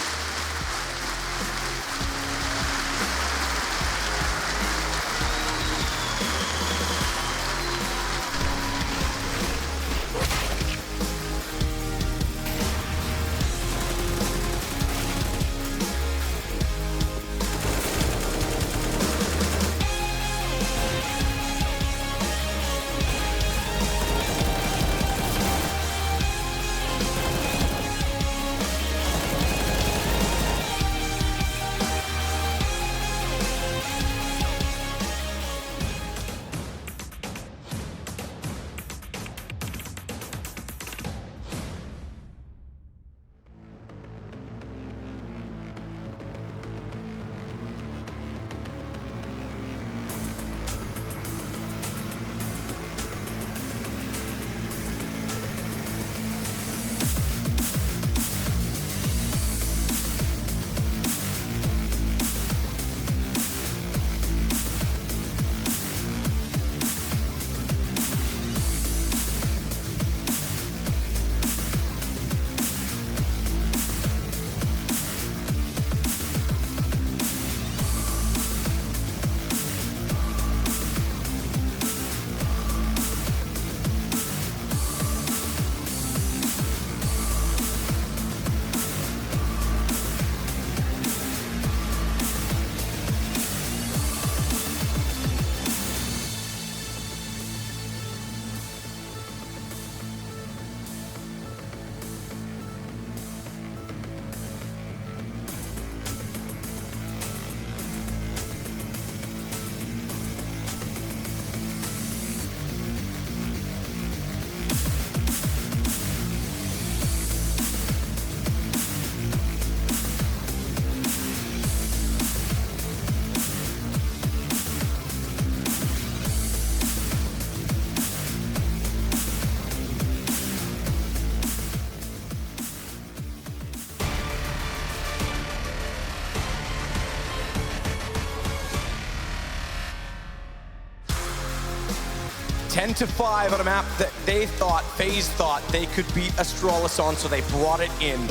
Ten to 5 on a map that FaZe thought they could beat Astralis on, so they brought it in.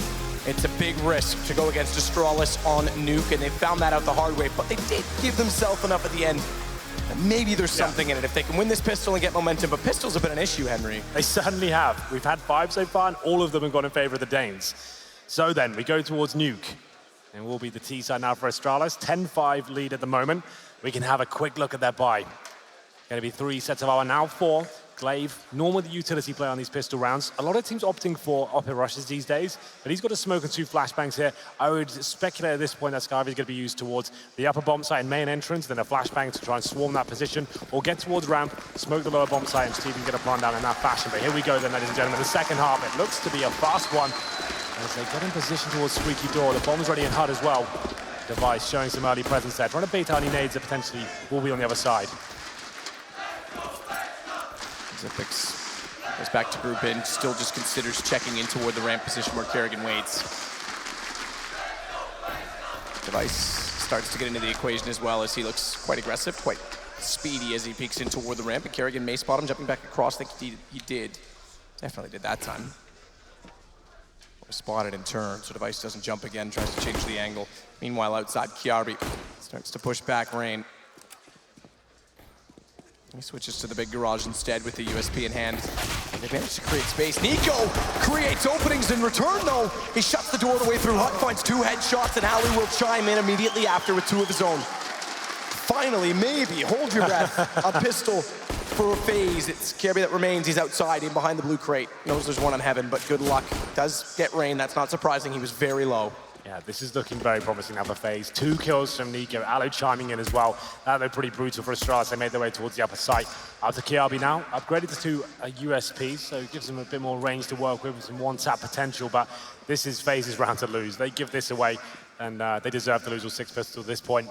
It's a big risk to go against Astralis on Nuke, and they found that out the hard way, but they did give themselves enough at the end. Maybe there's something in it if they can win this pistol and get momentum, but pistols have been an issue, Henry. They certainly have. We've had 5 so far, and all of them have gone in favor of the Danes. So then, we go towards Nuke, and we'll be the T side now for Astralis. 10-5 lead at the moment. We can have a quick look at their buy. Going to be 3 sets of armor, now 4. Glaive, normally the utility play on these pistol rounds. A lot of teams opting for upper rushes these days, but he's got a smoke and 2 flashbangs here. I would speculate at this point that Skyvy is going to be used towards the upper bomb site and main entrance, then a flashbang to try and swarm that position, or get towards ramp, smoke the lower bomb site, and see if he can get a plan down in that fashion. But here we go then, ladies and gentlemen, the second half. It looks to be a fast one as they get in position towards Squeaky Door. The bomb's ready in HUD as well. Device showing some early presence there, trying to bait out any nades that potentially will be on the other side. Xyp9x goes back to group in, still just considers checking in toward the ramp position where Carrigan waits. Device starts to get into the equation as well as he looks quite aggressive, quite speedy as he peeks in toward the ramp, and Carrigan may spot him jumping back across like he did. Definitely did that time. Spotted in turn, so Device doesn't jump again, tries to change the angle. Meanwhile, outside, Kiarbi starts to push back Rain. He switches to the big garage instead with the USP in hand. They manage to create space. Nico creates openings in return, though. He shuts the door the way through. Hut finds 2 headshots, and Ali will chime in immediately after with 2 of his own. Finally, maybe, hold your breath, a pistol for FaZe. It's Kiarbi that remains. He's outside, in behind the blue crate. Knows there's one on Heaven, but good luck. Does get Rain. That's not surprising. He was very low. Yeah, this is looking very promising now for FaZe. 2 kills from Nico. Alu chiming in as well. That looked pretty brutal for Astralis. They made their way towards the upper site. Out to Kiarbi now. Upgraded to a USP, so it gives them a bit more range to work with, some one-tap potential, but this is FaZe's round to lose. They give this away, and they deserve to lose with 6 pistols at this point.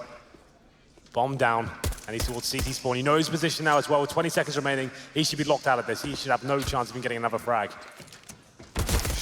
Bomb down, and he's towards CT spawn. He knows his position now as well. With 20 seconds remaining, he should be locked out of this. He should have no chance of even getting another frag.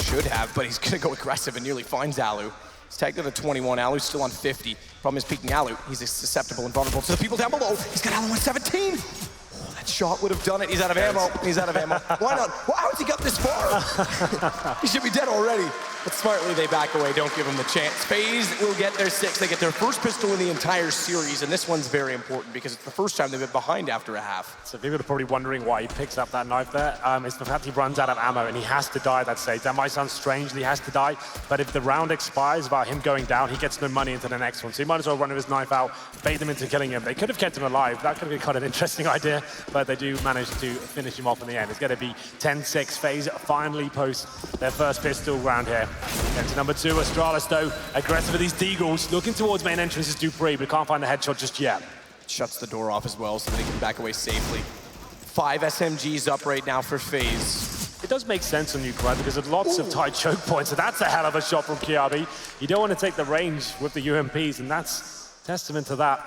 Should have, but he's gonna go aggressive and nearly finds Alu. He's tagged at a 21. Alu's still on 50. Problem is peeking Alu. He's susceptible and vulnerable to the people down below. He's got Alu on 17. Oh, that shot would have done it. He's out of ammo. He's out of ammo. Why not? How has he got this far? He should be dead already. But smartly, they back away, don't give him the chance. FaZe will get their 6. They get their first pistol in the entire series, and this one's very important because it's the first time they've been behind after a half. So people are probably wondering why he picks up that knife there. It's the fact he runs out of ammo and he has to die at that stage. That might sound strange that he has to die, but if the round expires without him going down, he gets no money into the next one. So he might as well run with his knife out, bait them into killing him. They could have kept him alive. That could have been kind of an interesting idea, but they do manage to finish him off in the end. It's going to be 10-6. FaZe finally post their first pistol round here. And to number 2, Astralis, though, aggressive with these deagles, looking towards main entrance is Dupree, but can't find the headshot just yet. Shuts the door off as well so that he can back away safely. 5 SMGs up right now for FaZe. It does make sense on Nuke, right? Because there's lots of tight choke points, so that's a hell of a shot from Kiarbi. You don't want to take the range with the UMPs, and that's testament to that.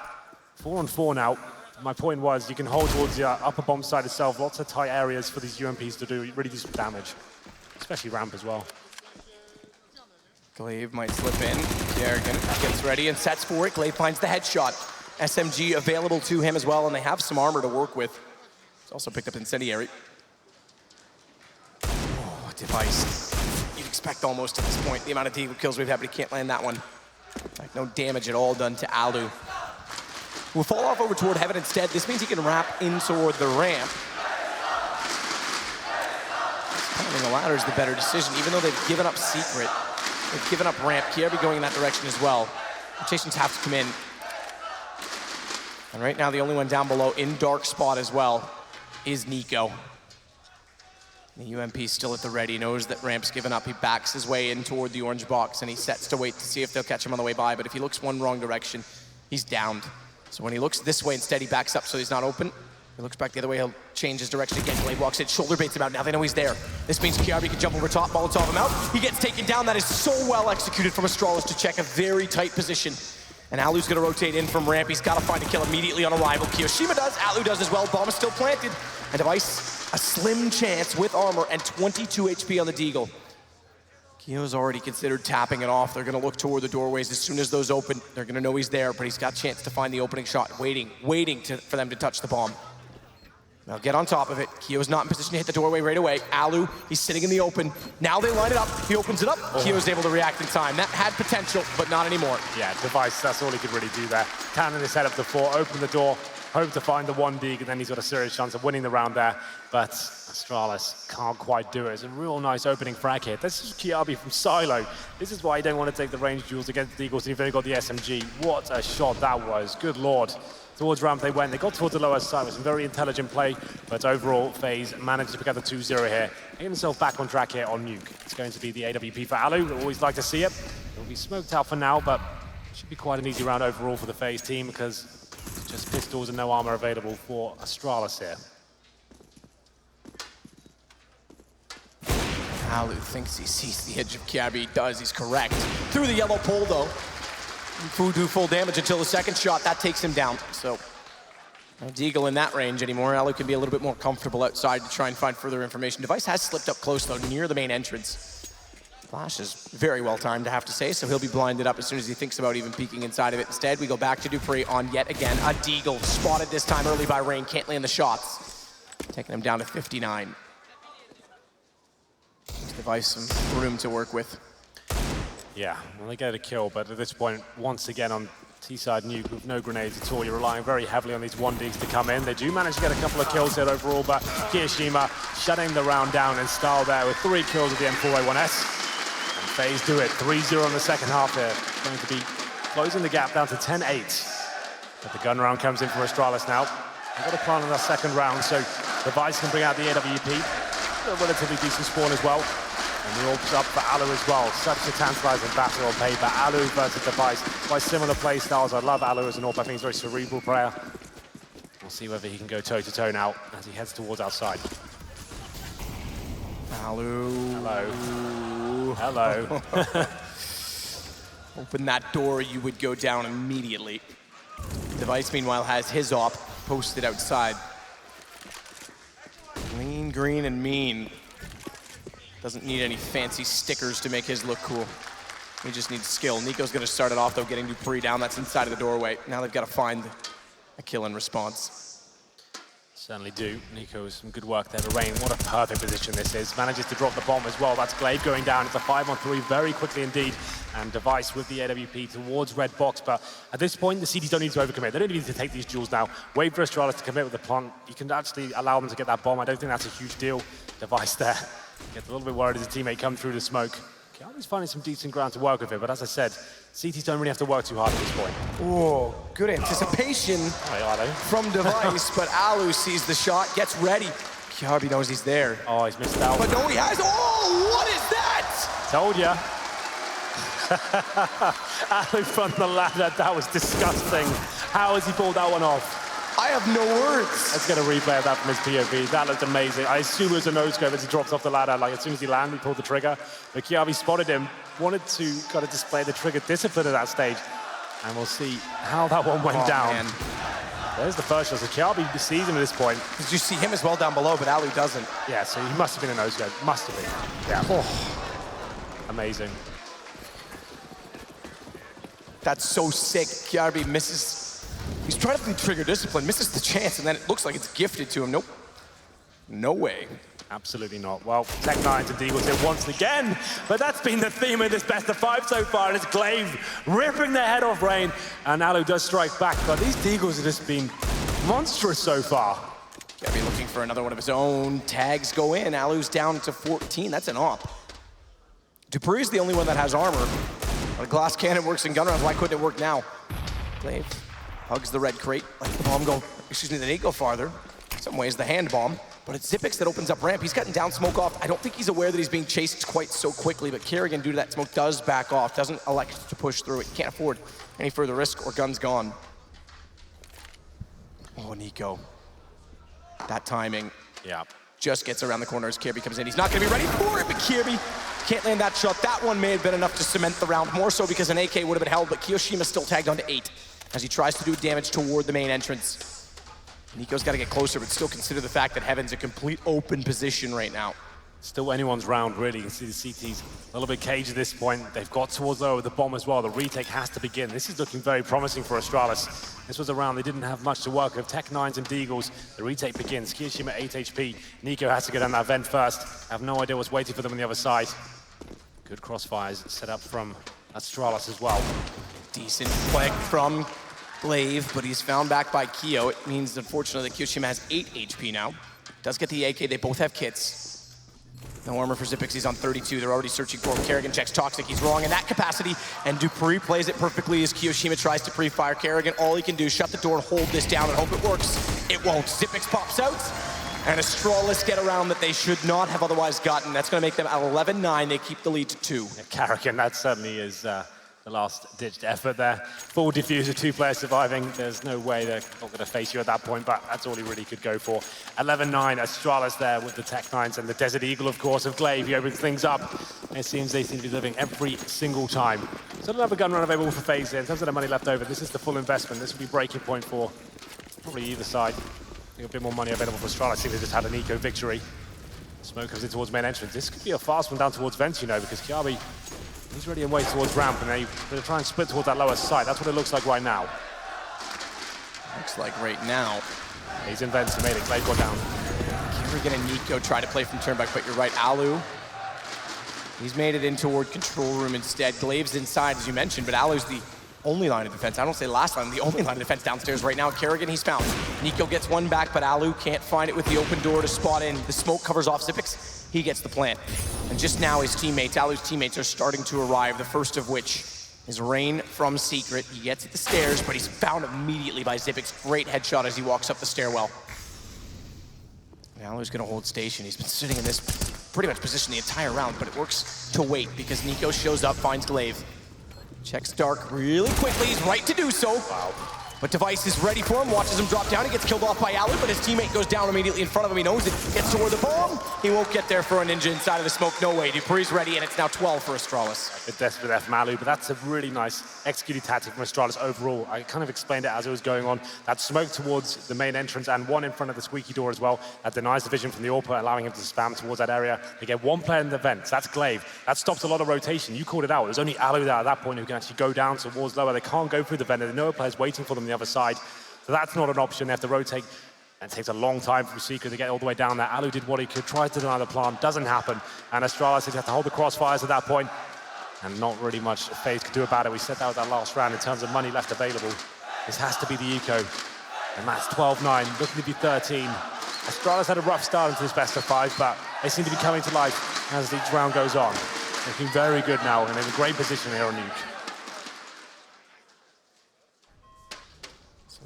4-on-4 now. My point was, you can hold towards the upper bomb side itself, lots of tight areas for these UMPs to really do some damage, especially ramp as well. Glaive might slip in. Kerrigan gets ready and sets for it. Glaive finds the headshot. SMG available to him as well, and they have some armor to work with. He's also picked up Incendiary. Oh, Device. You'd expect almost at this point the amount of deagle kills we've had, but he can't land that one. Like, no damage at all done to Alu. We'll fall off over toward Heaven instead. This means he can wrap in toward the ramp. Climbing the ladder is the better decision, even though they've given up Secret. They've given up ramp. Kiarbi going in that direction as well. Rotations have to come in. And right now, the only one down below in dark spot as well is Nico. The UMP's still at the ready. He knows that ramp's given up. He backs his way in toward the orange box, and he sets to wait to see if they'll catch him on the way by. But if he looks one wrong direction, he's downed. So when he looks this way instead, he backs up so he's not open. He looks back the other way, he'll change his direction again. Blade walks in, shoulder baits him out. Now they know he's there. This means Kiarbi can jump over top, Molotov him out. He gets taken down. That is so well executed from Astralis to check a very tight position. And Alu's gonna rotate in from ramp. He's gotta find a kill immediately on arrival. Kiyoshima does, Alu does as well. Bomb is still planted. And Device, a slim chance with armor and 22 HP on the deagle. Kio's already considered tapping it off. They're gonna look toward the doorways. As soon as those open, they're gonna know he's there, but he's got a chance to find the opening shot, waiting for them to touch the bomb. Now get on top of it. Kio's not in position to hit the doorway right away. Alu, he's sitting in the open. Now they line it up. He opens it up. Kio's able to react in time. That had potential, but not anymore. Yeah, Device, that's all he could really do there. Cannon his head up the 4, open the door, hope to find the 1 dig, and then he's got a serious chance of winning the round there. But Astralis can't quite do it. It's a real nice opening frag here. This is Kiarbi from Silo. This is why you don't want to take the range duels against the Eagles. You've only got the SMG. What a shot that was. Good Lord. Towards ramp they went. They got towards the lower side with some very intelligent play, but overall, FaZe managed to pick up the 2-0 here. Getting himself back on track here on Nuke. It's going to be the AWP for Alu. We always like to see it. It'll be smoked out for now, but it should be quite an easy round overall for the FaZe team because it's just pistols and no armor available for Astralis here. Alu thinks he sees the edge of Kiarbi. He does. He's correct. Through the yellow pole, though. Do full damage until the second shot. That takes him down. So no deagle in that range anymore. Alu can be a little bit more comfortable outside to try and find further information. Device has slipped up close, though, near the main entrance. Flash is very well timed, I have to say, so he'll be blinded up as soon as he thinks about even peeking inside of it. Instead, we go back to Dupree on yet again a deagle. Spotted this time early by Rain. Can't land the shots. Taking him down to 59. Device some room to work with. Yeah, well, they get a kill, but at this point, once again on T-side Nuke with no grenades at all, you're relying very heavily on these 1Ds to come in. They do manage to get a couple of kills here overall, but kiyoshima shutting the round down in style there with 3 kills with the M4A1S. And FaZe do it, 3-0 in the second half here. Going to be closing the gap down to 10-8. But the gun round comes in for Astralis now. They've got a plan in their second round, so Device can bring out the AWP. A relatively decent spawn as well. And the orb's up for Alu as well. Such a tantalizing battle on paper. Alu versus Device. Quite similar play styles. I love Alu as an orb. I think he's a very cerebral player. We'll see whether he can go toe-to-toe now as he heads towards outside. Alu. Hello. Hello. Open that door, you would go down immediately. Device, meanwhile, has his op posted outside. Lean, green, and mean. Doesn't need any fancy stickers to make his look cool. He just needs skill. Nico's gonna start it off though, getting Dupree down. That's inside of the doorway. Now they've got to find a kill in response. Certainly do. Nico with some good work there to Rain. What a perfect position this is. Manages to drop the bomb as well. That's Glaive going down. It's a 5-on-3 very quickly indeed. And Device with the AWP towards red box. But at this point, the CTs don't need to overcommit. They don't need to take these duels now. Wait for Astralis to commit with the plant. You can actually allow them to get that bomb. I don't think that's a huge deal. Device there. Gets a little bit worried as his teammate come through the smoke. He's finding some decent ground to work with it, but as I said, CTs don't really have to work too hard at this point. Oh, good anticipation from Device, but Alu sees the shot, gets ready. Kiabi knows he's there. Oh, he's missed out. But no, he has. Oh, what is that? Told ya. Alu from the ladder, that was disgusting. How has he pulled that one off? I have no words. Let's get a replay of that from his POV. That looked amazing. I assume it was a no-scope as he drops off the ladder. Like, as soon as he landed, he pulled the trigger. But Kiabi spotted him, wanted to kind of display the trigger discipline at that stage. And we'll see how that one went down. Man. There's the first shot. So Kiabi sees him at this point. Did you see him as well down below, but Alu doesn't? Yeah, so he must have been a no-scope. Must have been. Yeah. Oh. Amazing. That's so sick. Kiabi misses. He's trying to play trigger discipline, misses the chance, and then it looks like it's gifted to him. Nope. No way. Absolutely not. Well, Tech9 and Deagles here once again, but that's been the theme of this best of 5 so far, and it's Glaive ripping their head off Rain, and Alu does strike back, but these Deagles have just been monstrous so far. Gotta be looking for another one of his own. Tags go in. Alu's down to 14. That's an op. Dupree's the only one that has armor. But a glass cannon works in gun rounds. Why couldn't it work now? Glaive hugs the red crate. Let the bomb go, excuse me, the nade go farther. In some ways, the hand bomb. But it's Xyp9x that opens up ramp. He's gotten down smoke off. I don't think he's aware that he's being chased quite so quickly, but Kerrigan, due to that smoke, does back off. Doesn't elect to push through it. He can't afford any further risk or gun's gone. Oh, Nico. That timing. Yeah. Just gets around the corner as Kirby comes in. He's not gonna be ready for it, but Kirby can't land that shot. That one may have been enough to cement the round, more so because an AK would have been held, but kiyoshima still tagged onto 8 as he tries to do damage toward the main entrance. Nico's got to get closer, but still consider the fact that Heaven's a complete open position right now. Still anyone's round, really. You can see the CT's a little bit caged at this point. They've got towards lower with the bomb as well. The retake has to begin. This is looking very promising for Astralis. This was a round they didn't have much to work with. Tech9s and Deagles. The retake begins. kiyoshima 8 HP. Nico has to get on that vent first. I have no idea what's waiting for them on the other side. Good crossfires set up from Astralis as well. Decent flag from Glaive, but he's found back by Kyo. It means, unfortunately, that kiyoshima has 8 HP now. Does get the AK. They both have kits. No armor for Xyp9x. He's on 32. They're already searching for him. Kerrigan checks Toxic. He's wrong in that capacity. And Dupree plays it perfectly as kiyoshima tries to pre-fire. Kerrigan, all he can do is shut the door and hold this down and hope it works. It won't. Xyp9x pops out. And Astralis get around that they should not have otherwise gotten. That's going to make them at 11-9. They keep the lead to 2. Yeah, Kerrigan, that certainly is the last-ditched effort there. Full diffuser, 2 players surviving. There's no way they're not going to face you at that point, but that's all he really could go for. 11-9, Astralis there with the Tech9s and the Desert Eagle, of course, of Glaive. He opens things up. It seems they seem to be living every single time. So another gun run available for FaZe here. In terms of the money left over, this is the full investment. This will be breaking point for probably either side. A bit more money available for Astralis. I think they just had an eco victory. Smoke comes in towards main entrance. This could be a fast one down towards vent, you know, because Kiabi, he's ready and way towards ramp, and they're going to try and split towards that lower side. That's what it looks like right now. Looks like right now. He's in vent, he made it. Glaive got down. Kerrigan and Nico try to play from turnback, but you're right. Alu He's made it in toward control room instead. Glaive's inside, as you mentioned, but Alu's the only line of defense. I don't say last line, the only line of defense downstairs right now. Kerrigan, he's found. Nico gets one back, but Alu can't find it with the open door to spot in. The smoke covers off Xyp9x. He gets the plant. And just now his teammates, Alu's teammates, are starting to arrive, the first of which is Rain from Secret. He gets at the stairs, but he's found immediately by Xyp9x. Great headshot as he walks up the stairwell. Alu's gonna hold station. He's been sitting in this pretty much position the entire round, but it works to wait because Nico shows up, finds Glaive. Checks Dark really quickly, he's right to do so. Wow. But Device is ready for him, watches him drop down, he gets killed off by Alu, but his teammate goes down immediately in front of him, he knows it, gets toward the bomb. He won't get there for a ninja inside of the smoke, no way. dupree's ready, and it's now 12 for Astralis. A desperate F from Alu, but that's a really nice executed tactic from Astralis overall. I kind of explained it as it was going on. That smoke towards the main entrance and one in front of the squeaky door as well. That denies the vision from the AWP, allowing him to spam towards that area. They get one player in the vents, that's Glaive. That stops a lot of rotation. You called it out. There's only Alu there at that point who can actually go down towards lower. They can't go through the vent. There are no players waiting for them on the other side. So that's not an option. They have to rotate. And it takes a long time for Secret to get all the way down there. Alu did what he could, tried to deny the plant, doesn't happen. And Astralis has to hold the crossfires at that point. And not really much FaZe could do about it. We said that was that last round in terms of money left available. This has to be the eco. And that's 12-9, looking to be 13. Astralis had a rough start into this best of 5, but they seem to be coming to life as each round goes on. Looking very good now, and in a great position here on Nuke.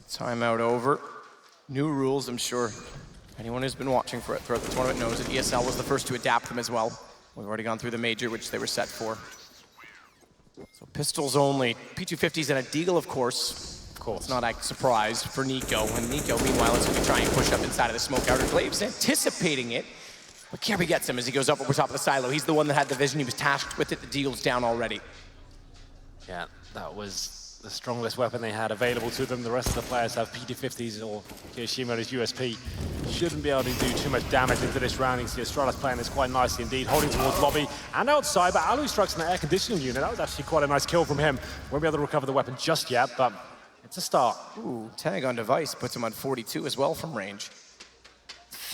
Timeout over. New rules, I'm sure anyone who's been watching for it throughout the tournament knows that ESL was the first to adapt them as well. We've already gone through the major, which they were set for. So pistols only. P250s and a deagle, of course. Of course. It's not a surprise for Nico. And Nico, meanwhile, is going to try and push up inside of the smoke. Outer Glaive's anticipating it, but Kirby gets him as he goes up over top of the silo. He's the one that had the vision. He was tasked with it. The deagle's down already. Yeah, that was the strongest weapon they had available to them. The rest of the players have P250s or kiyoShiMa as USP. Shouldn't be able to do too much damage into this round. You can see Astralis playing this quite nicely indeed, holding towards lobby and outside, but Alu strikes in the air conditioning unit. That was actually quite a nice kill from him. Won't be able to recover the weapon just yet, but it's a start. Ooh, tag on Device puts him on 42 as well from range.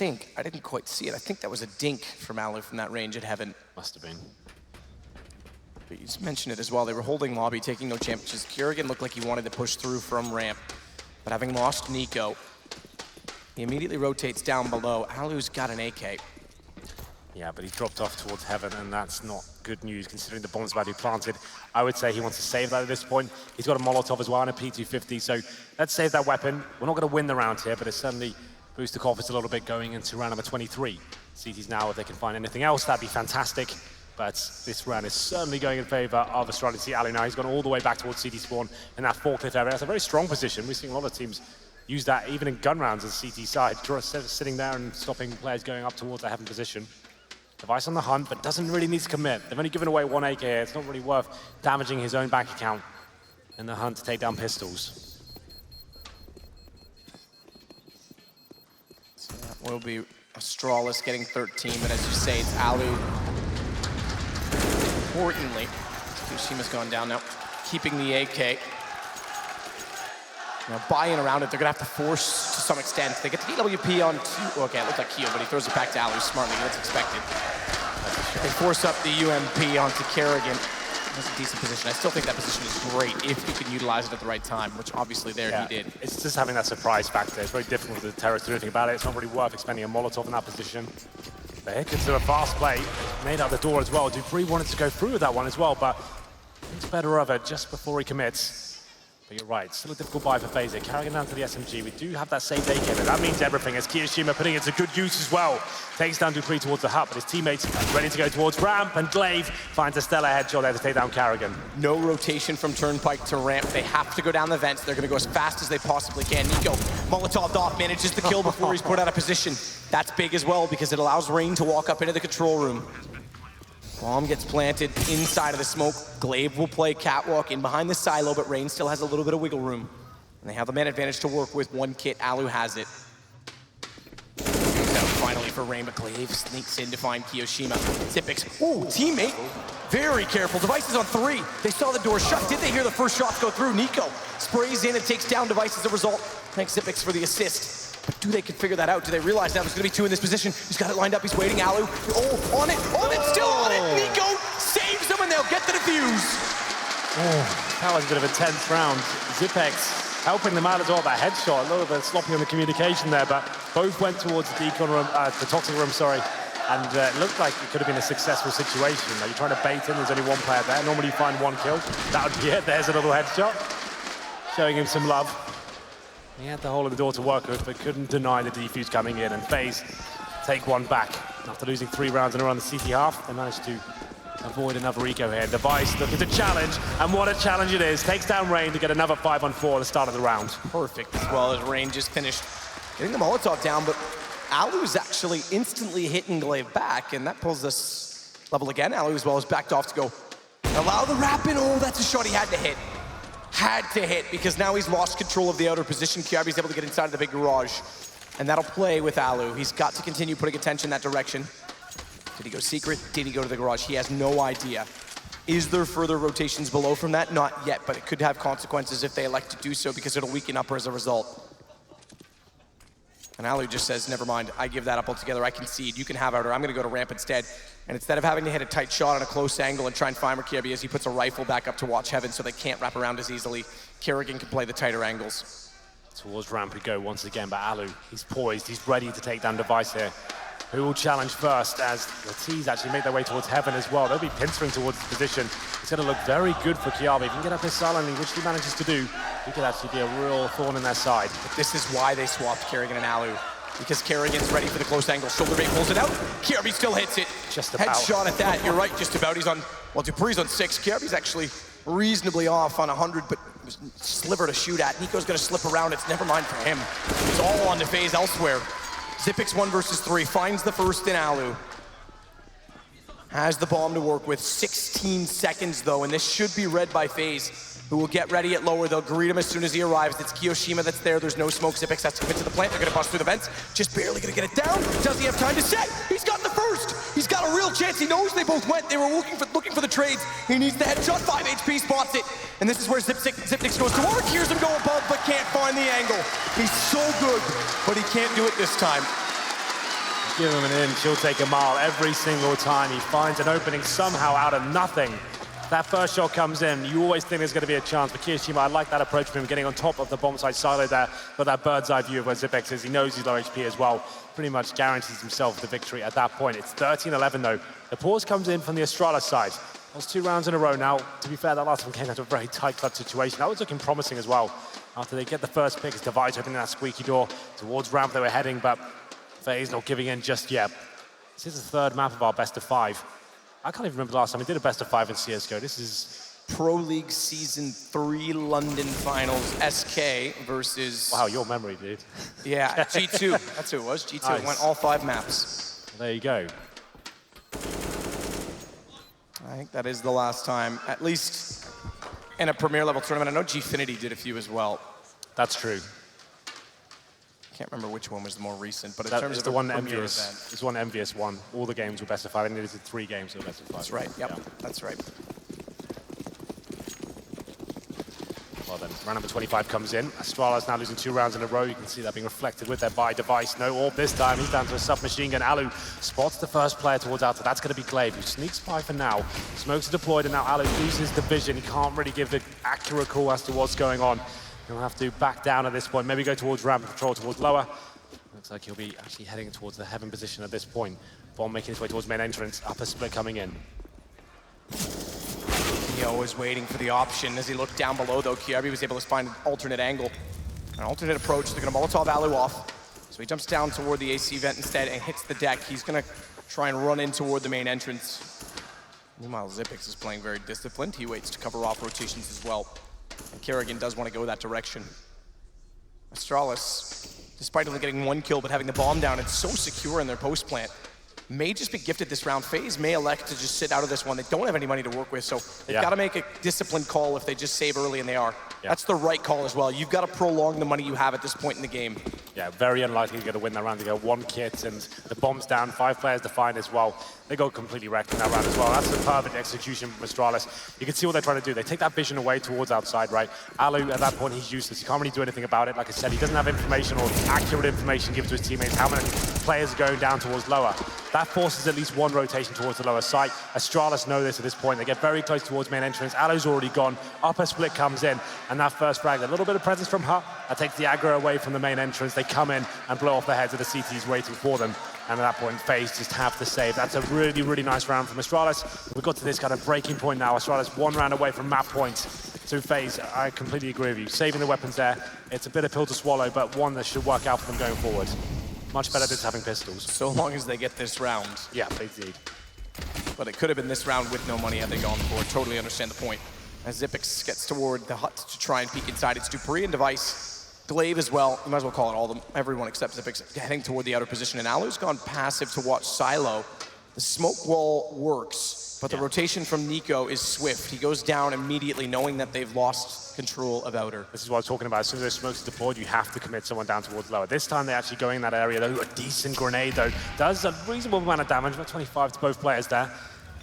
I didn't quite see it. I think that was a dink from Alu from that range at Heaven. Must have been. But you just mentioned it as well. They were holding lobby, taking no chances. Kerrigan looked like he wanted to push through from ramp. But having lost Nico, he immediately rotates down below. Alu's got an AK. Yeah, but he dropped off towards Heaven, and that's not good news considering the bomb's about to be planted. I would say he wants to save that at this point. He's got a Molotov as well and a P250, so let's save that weapon. We're not going to win the round here, but it certainly boosts the confidence a little bit going into round number 23. CT's now, if they can find anything else, that'd be fantastic. But this round is certainly going in favor of Astralis. See Alu now, he's gone all the way back towards CT spawn in that forklift area. That's a very strong position. We're seeing a lot of teams use that even in gun rounds on CT side, sitting there and stopping players going up towards the Heaven position. Device on the hunt, but doesn't really need to commit. They've only given away one AK here. It's not really worth damaging his own bank account in the hunt to take down pistols. So that will be Astralis getting 13, but as you say, it's Alu. Importantly, kiyoShiMa's gone down now, keeping the AK. Now, buying around it, they're going to have to force to some extent. They get the EWP on two. Okay, it looked like Keo, but he throws it back to Alu smartly. That's expected. They force up the UMP onto Kerrigan. That's a decent position. I still think that position is great if you can utilize it at the right time, which obviously he did. It's just having that surprise factor. It's very difficult for the terrorists to do anything about it. It's not really worth expending a Molotov in that position. They hit into a fast play, made out the door as well. dupreeh wanted to go through with that one as well, but thinks better of it just before he commits. But you're right, still a difficult buy for FaZe. Carrying down to the SMG, we do have that saved AK, but that means everything as kiyoShiMa putting it to good use as well. Takes down dupreeh towards the hut, but his teammates ready to go towards ramp, and Glaive finds a stellar headshot there to take down Kerrigan. No rotation from Turnpike to ramp. They have to go down the vents. They're going to go as fast as they possibly can. Nico, Molotov'd off, manages the kill before he's put out of position. That's big as well because it allows Rain to walk up into the control room. Bomb gets planted inside of the smoke. Glaive will play catwalk in behind the silo, but Rain still has a little bit of wiggle room. And they have the man advantage to work with. One kit, Alu has it. Goes out finally for Rain, but Glaive sneaks in to find kiyoShiMa. Xyp9x, ooh, teammate. Very careful. Device is on 3. They saw the door shut. Did they hear the first shots go through? Nico sprays in and takes down Device as a result. Thanks Xyp9x for the assist. But do they can figure that out? Do they realize now there's going to be 2 in this position? He's got it lined up. He's waiting. Alu, oh, on it, still on it. Nico get the defuse. Oh, that was a bit of a tense round. Zipex helping them out as well. That headshot, a little bit sloppy on the communication there, but both went towards the decon room, the toxic room, sorry. And it looked like it could have been a successful situation. Like, you're trying to bait in, there's only one player there. Normally you find one kill. That would be it. There's a little headshot. Showing him some love. He had the hole in the door to work with, but couldn't deny the defuse coming in. And FaZe take one back. After losing 3 rounds in a row on the CT half, they managed to avoid another eco here. Device looking to challenge, and what a challenge it is. Takes down Rain to get another 5-on-4 at the start of the round. Perfect, as well as Rain just finished getting the Molotov down, but Alu's actually instantly hitting Glaive back, and that pulls this level again. Alu as well as backed off to go allow the wrap in. Oh, that's a shot he had to hit. Had to hit, because now he's lost control of the outer position. Kiabi's able to get inside of the big garage, and that'll play with Alu. He's got to continue putting attention in that direction. Did he go secret? Did he go to the garage? He has no idea. Is there further rotations below from that? Not yet, but it could have consequences if they elect to do so, because it'll weaken upper as a result. And Alu just says, never mind, I give that up altogether, I concede, you can have outer, I'm gonna go to ramp instead. And instead of having to hit a tight shot on a close angle and try and find Kiabi, as he puts a rifle back up to watch heaven so they can't wrap around as easily, Kerrigan can play the tighter angles. Towards ramp we go once again, but Alu, he's poised, he's ready to take down Device here. Who will challenge first, as the T's actually make their way towards heaven as well. They'll be pincering towards the position. It's gonna look very good for Kiabi. If he can get up here silently, which he manages to do, he could actually be a real thorn in their side. But this is why they swapped Kerrigan and Alu, because Kerrigan's ready for the close angle. Shoulder bait pulls it out. Kiabi still hits it. Just about. Headshot at that. You're right, just about. He's on, well, Dupree's on 6. Kiabi's actually reasonably off on 100, but it was sliver to shoot at. Nico's gonna slip around. It's never mind for him. It's all on to FaZe elsewhere. Zipix 1 versus 3, finds the first in Alu. Has the bomb to work with, 16 seconds though, and this should be read by FaZe, who will get ready at lower. They'll greet him as soon as he arrives. It's Kiyoshima that's there. There's no smoke. Zipix has to commit to the plant. They're gonna bust through the vents. Just barely gonna get it down. Does he have time to set? He's got the first. He's got a real chance. He knows they both went. They were looking for the trades. He needs the headshot. 5 HP, spots it. And this is where Zipix goes to work. Hears him go above, but can't find the angle. He's so good, but he can't do it this time. Give him an inch, he'll take a mile every single time. He finds an opening somehow out of nothing. That first shot comes in, you always think there's going to be a chance. But Kiyoshima, I like that approach from him, getting on top of the bomb side silo there, but that bird's eye view of where Zipex is. He knows he's low HP as well. Pretty much guarantees himself the victory at that point. It's 13-11 though. The pause comes in from the Astralis side. That's 2 rounds in a row now. To be fair, that last one came out of a very tight clutch situation. That was looking promising as well. After they get the first pick, it's Device opening that squeaky door towards ramp they were heading, but FaZe not giving in just yet. This is the 3rd map of our best of 5. I can't even remember the last time we did a best of 5 in CSGO. This is Pro League Season 3 London Finals, SK versus... Wow, your memory, dude. Yeah, G2. That's who it was, G2. Nice. It went all 5 maps. There you go. I think that is the last time, at least in a Premier level tournament. I know Gfinity did a few as well. That's true. Can't remember which one was the more recent, but in That terms is of the one Premier envious. event. It's one envious one. All the games were best of 5. I think they did 3 games that were best of 5. That's right, yep, Yeah. that's right. Well then, round number 25 comes in. Astralis now losing 2 rounds in a row. You can see that being reflected with their buy Device. No orb this time. He's down to a submachine gun. Alu spots the first player towards Alta. That's going to be Glaive, who sneaks by for now. Smokes are deployed, and now Alu loses the vision. He can't really give the accurate call as to what's going on. He'll have to back down at this point. Maybe go towards ramp and control towards lower. Looks like he'll be actually heading towards the heaven position at this point. Bomb making his way towards main entrance. Upper split coming in. Neo is waiting for the option. As he looked down below, though, Kiabi was able to find an alternate angle, an alternate approach. They're going to Molotov Alu off. So he jumps down toward the AC vent instead and hits the deck. He's going to try and run in toward the main entrance. Meanwhile, Zipix is playing very disciplined. He waits to cover off rotations as well. And Kerrigan does want to go that direction. Astralis, despite only getting 1 kill but having the bomb down, it's so secure in their post plant. May just be gifted this round. FaZe may elect to just sit out of this one. They don't have any money to work with, so they've got to make a disciplined call if they just save early, and they are. That's the right call as well. You've got to prolong the money you have at this point in the game. Yeah, very unlikely to get a win that round. They go 1 kit and the bomb's down, 5 players defined as well. They got completely wrecked in that round as well. That's the perfect execution from Astralis. You can see what they're trying to do. They take that vision away towards outside, right? Alu, at that point, he's useless. He can't really do anything about it. Like I said, he doesn't have information or accurate information given to his teammates how many players are going down towards lower. That forces at least 1 rotation towards the lower site. Astralis know this at this point. They get very close towards main entrance. Alu's already gone. Upper split comes in, and that first frag, a little bit of presence from Hut. That takes the aggro away from the main entrance. They come in and blow off the heads of the CTs waiting for them. And at that point, FaZe just have to save. That's a really, really nice round from Astralis. We've got to this kind of breaking point now. Astralis 1 round away from map point to FaZe. I completely agree with you. Saving the weapons there, it's a bitter pill to swallow, but one that should work out for them going forward. Much better than having pistols. So long as they get this round. Yeah, indeed. But it could have been this round with no money had they gone for it. Totally understand the point. As Xyp9x gets toward the hut to try and peek inside, it's dupreeh and Device. Glaive as well, you might as well call it all of them. Everyone except Xyp9x heading toward the outer position. And Alu's gone passive to watch Silo. The smoke wall works, but the rotation from Nico is swift. He goes down immediately knowing that they've lost control of outer. This is what I was talking about. As soon as those smokes are deployed, you have to commit someone down towards lower. This time they're actually going in that area, though. A decent grenade, though. Does a reasonable amount of damage, about 25 to both players there.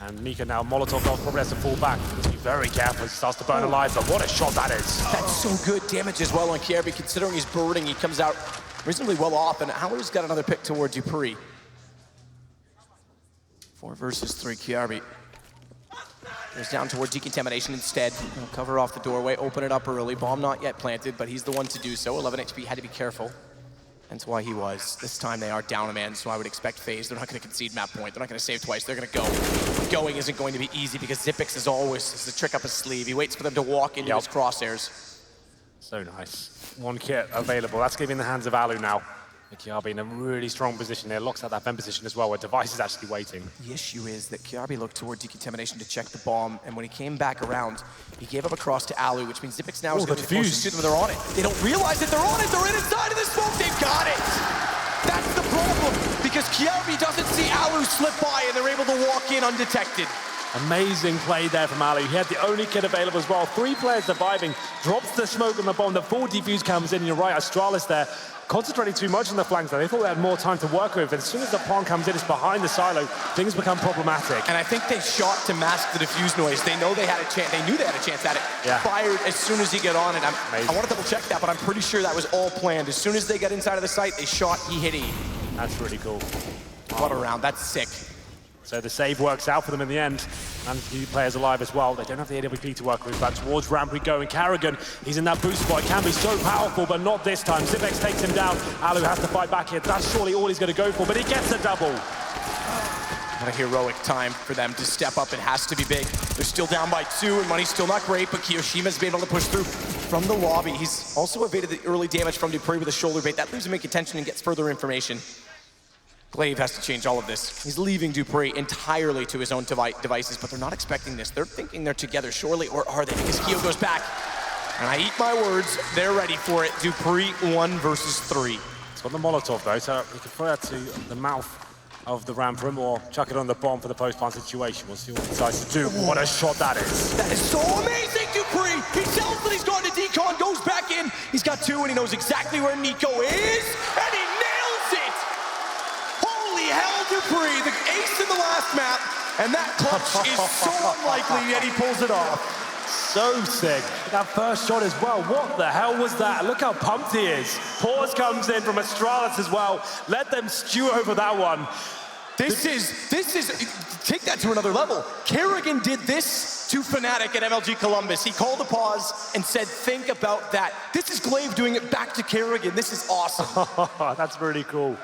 And Nico now, Molotov off, probably has to fall back. He has to be very careful. He starts to burn alive, but what a shot that is. That's so good damage as well on Kjaerbye, considering he's burning. He comes out reasonably well off, and Alu's got another pick toward dupreeh. 4 versus 3, Kjaerbye. Goes down toward decontamination instead. He'll cover off the doorway, open it up early. Bomb not yet planted, but he's the one to do so. 11 HP, had to be careful. That's why he was. This time they are down a man, so I would expect FaZe. They're not going to concede map point. They're not going to save twice. They're going to go. Going isn't going to be easy because Xyp9x is always the trick up his sleeve. He waits for them to walk into his crosshairs. So nice. 1 kit available. That's going to be in the hands of Alu now. Kjaerbye in a really strong position there. Locks out that vent position as well, where Device is actually waiting. The issue is that Kjaerbye looked toward decontamination to check the bomb, and when he came back around, he gave up a cross to Alu, which means Xyp9x now is going to be forced to shoot them. They're on it. They don't realize that they're on it. They're in inside of the smoke. They've got it. That's the problem, because Kjaerbye doesn't see Alu slip by, and they're able to walk in undetected. Amazing play there from Alu. He had the only kit available as well. 3 players surviving. Drops the smoke on the bomb. The full defuse comes in. You're right, Astralis there. Concentrating too much on the flanks there. They thought they had more time to work with. And as soon as the pawn comes in, it's behind the silo. Things become problematic. And I think they shot to mask the diffuse noise. They know they had a chance. They knew they had a chance at it. Yeah. Fired as soon as he got on it. I want to double check that, but I'm pretty sure that was all planned. As soon as they got inside of the site, they shot, he hit E. That's really cool. What a round. That's sick. So the save works out for them in the end. And the players alive as well. They don't have the AWP to work with, but towards ramp we go. And Karrigan, he's in that boost spot. Can be so powerful, but not this time. Xyp9x takes him down. Alu has to fight back here. That's surely all he's going to go for, but he gets a double. What a heroic time for them to step up. It has to be big. They're still down by 2, and money's still not great, but Kiyoshima's been able to push through from the lobby. He's also evaded the early damage from dupreeh with a shoulder bait. That leaves him in contention and gets further information. Glaive has to change all of this. He's leaving dupreeh entirely to his own devices, but they're not expecting this. They're thinking they're together, surely, or are they? Because Keo goes back. And I eat my words, they're ready for it. dupreeh 1 versus 3. It's got the Molotov though, so he can throw that to the mouth of the ramp room or chuck it on the bomb for the post-plant situation. We'll see what he decides to do. What a shot that is. That is so amazing, dupreeh. He tells that he's going to decon, goes back in. He's got 2 and he knows exactly where Nico is, and he nails it. Holy hell, dupreeh, the ace in the last map, and that clutch is so unlikely, yet he pulls it off. So sick. That first shot as well. What the hell was that? Look how pumped he is. Pause comes in from Astralis as well. Let them stew over that one. This is, take that to another level. Karrigan did this to Fnatic at MLG Columbus. He called a pause and said, think about that. This is Glaive doing it back to Karrigan. This is awesome. That's really cool.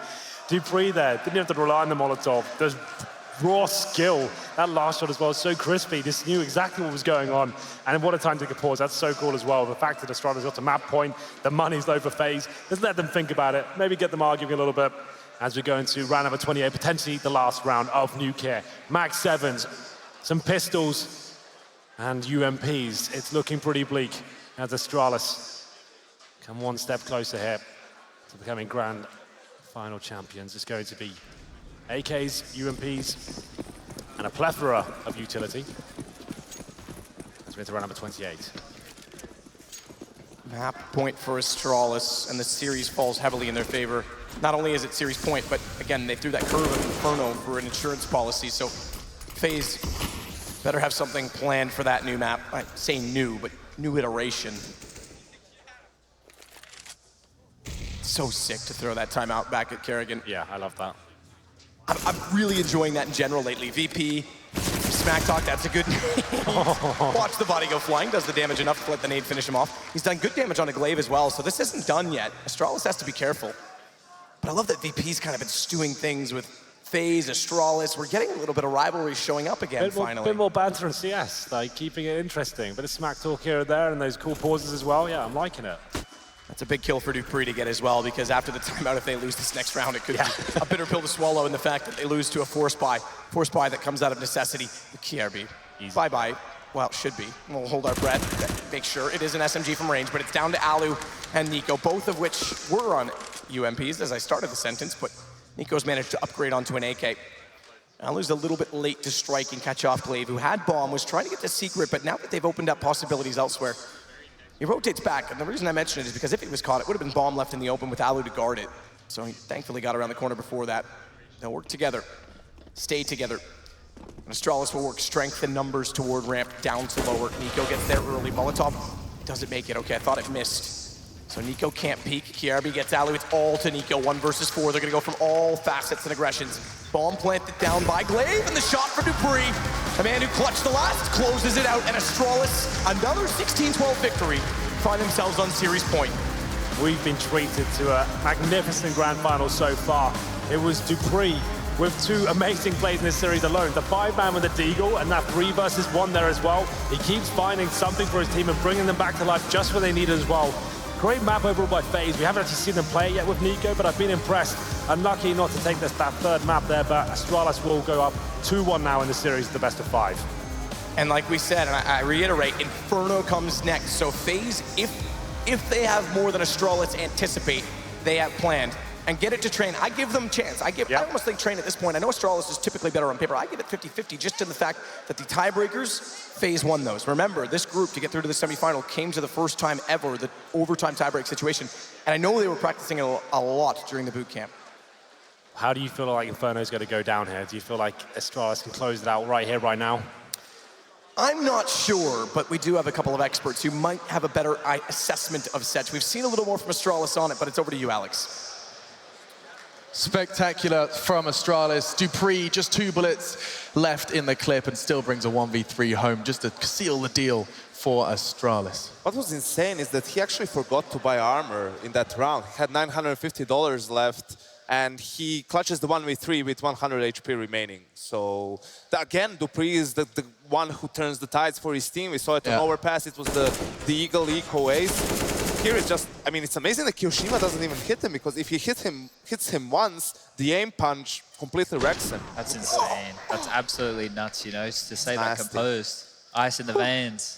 dupreeh there, didn't have to rely on the Molotov. There's raw skill. That last shot as well, so crispy. Just knew exactly what was going on. And what a time to take a pause. That's so cool as well. The fact that Astralis got to map point, the money's low for FaZe. Just let them think about it. Maybe get them arguing a little bit as we go into round number 28, potentially the last round of Nuke here. Max 7s, some pistols, and UMPs. It's looking pretty bleak as Astralis come one step closer here to becoming grand final champions. It's going to be AKs, UMPs, and a plethora of utility as we enter round number 28. Map point for Astralis, and the series falls heavily in their favor. Not only is it series point, but again, they threw that curve of Inferno for an insurance policy, so FaZe better have something planned for that new map. I say new, but new iteration. So sick to throw that timeout back at Kerrigan. Yeah, I love that. I'm really enjoying that in general lately. VP, Smack Talk, that's a good name. Watch the body go flying, does the damage enough to let the nade finish him off. He's done good damage on a glaive as well, so this isn't done yet. Astralis has to be careful. But I love that VP's kind of been stewing things with FaZe, Astralis. We're getting a little bit of rivalry showing up again, finally. Bit more banter in CS, like keeping it interesting. Bit of smack talk here and there, and those cool pauses as well. Yeah, I'm liking it. That's a big kill for dupreeh to get as well, because after the timeout, if they lose this next round, it could be a bitter pill to swallow in the fact that they lose to a force buy that comes out of necessity. The KRB. Bye-bye. Well, it should be. We'll hold our breath, make sure it is an SMG from range, but it's down to Alu and Nico, both of which were on UMPs as I started the sentence, but Nico's managed to upgrade onto an AK. Alu's a little bit late to strike and catch off Glaive, who had bomb, was trying to get the secret, but now that they've opened up possibilities elsewhere, he rotates back, and the reason I mention it is because if he was caught, it would have been bomb left in the open with Alu to guard it. So he thankfully got around the corner before that. They'll work together, stay together. And Astralis will work strength and numbers toward ramp down to lower. Nico gets there early. Molotov doesn't make it. Okay, I thought it missed. So Nico can't peek. KRB gets Alu. It's all to Nico. 1 versus 4. They're going to go from all facets and aggressions. Bomb planted down by Glaive, and the shot for dupreeh. The man who clutched the last closes it out, and Astralis, another 16-12 victory, find themselves on series point. We've been treated to a magnificent grand final so far. It was dupreeh with 2 amazing plays in this series alone. The 5-man with the Deagle, and that 3 versus 1 there as well. He keeps finding something for his team and bringing them back to life just where they need it as well. Great map overall by FaZe. We haven't actually seen them play it yet with Nico, but I've been impressed. Unlucky not to take that 3rd map there, but Astralis will go up 2-1 now in the series, the best of 5. And like we said, and I reiterate, Inferno comes next. So FaZe, if they have more than Astralis anticipate, they have planned, and get it to Train. I give them a chance. I almost think Train at this point, I know Astralis is typically better on paper. I give it 50-50 just in the fact that the tiebreakers, FaZe won those. Remember, this group to get through to the semifinal came to the first time ever, the overtime tiebreak situation. And I know they were practicing it a lot during the boot camp. How do you feel like Inferno's going to go down here? Do you feel like Astralis can close it out right here, right now? I'm not sure, but we do have a couple of experts who might have a better assessment of sets. We've seen a little more from Astralis on it, but it's over to you, Alex. Spectacular from Astralis. dupreeh, just 2 bullets left in the clip and still brings a 1v3 home just to seal the deal for Astralis. What was insane is that he actually forgot to buy armor in that round. He had $950 left, and he clutches the 1v3 with 100 HP remaining. So, again, dupreeh is the one who turns the tides for his team. We saw it on overpass. It was the Eagle Eco Ace. Here it's just, I mean, it's amazing that Kiyoshima doesn't even hit him, because if he hits him once, the aim punch completely wrecks him. That's insane. That's absolutely nuts, you know, to say that composed. Ice in the veins.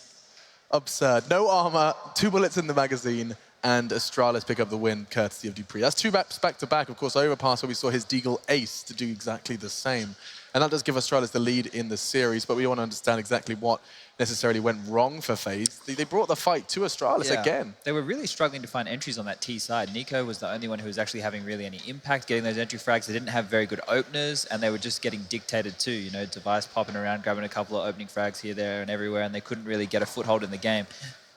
Absurd. No armor, 2 bullets in the magazine, and Astralis pick up the win courtesy of dupreeh. That's 2 maps back-to-back. Of course, overpass where we saw his Deagle Ace to do exactly the same. And that does give Astralis the lead in the series, but we want to understand exactly what necessarily went wrong for FaZe. They brought the fight to Astralis again. They were really struggling to find entries on that T side. Nico was the only one who was actually having really any impact getting those entry frags. They didn't have very good openers, and they were just getting dictated too. You know, Device popping around, grabbing a couple of opening frags here, there, and everywhere, and they couldn't really get a foothold in the game.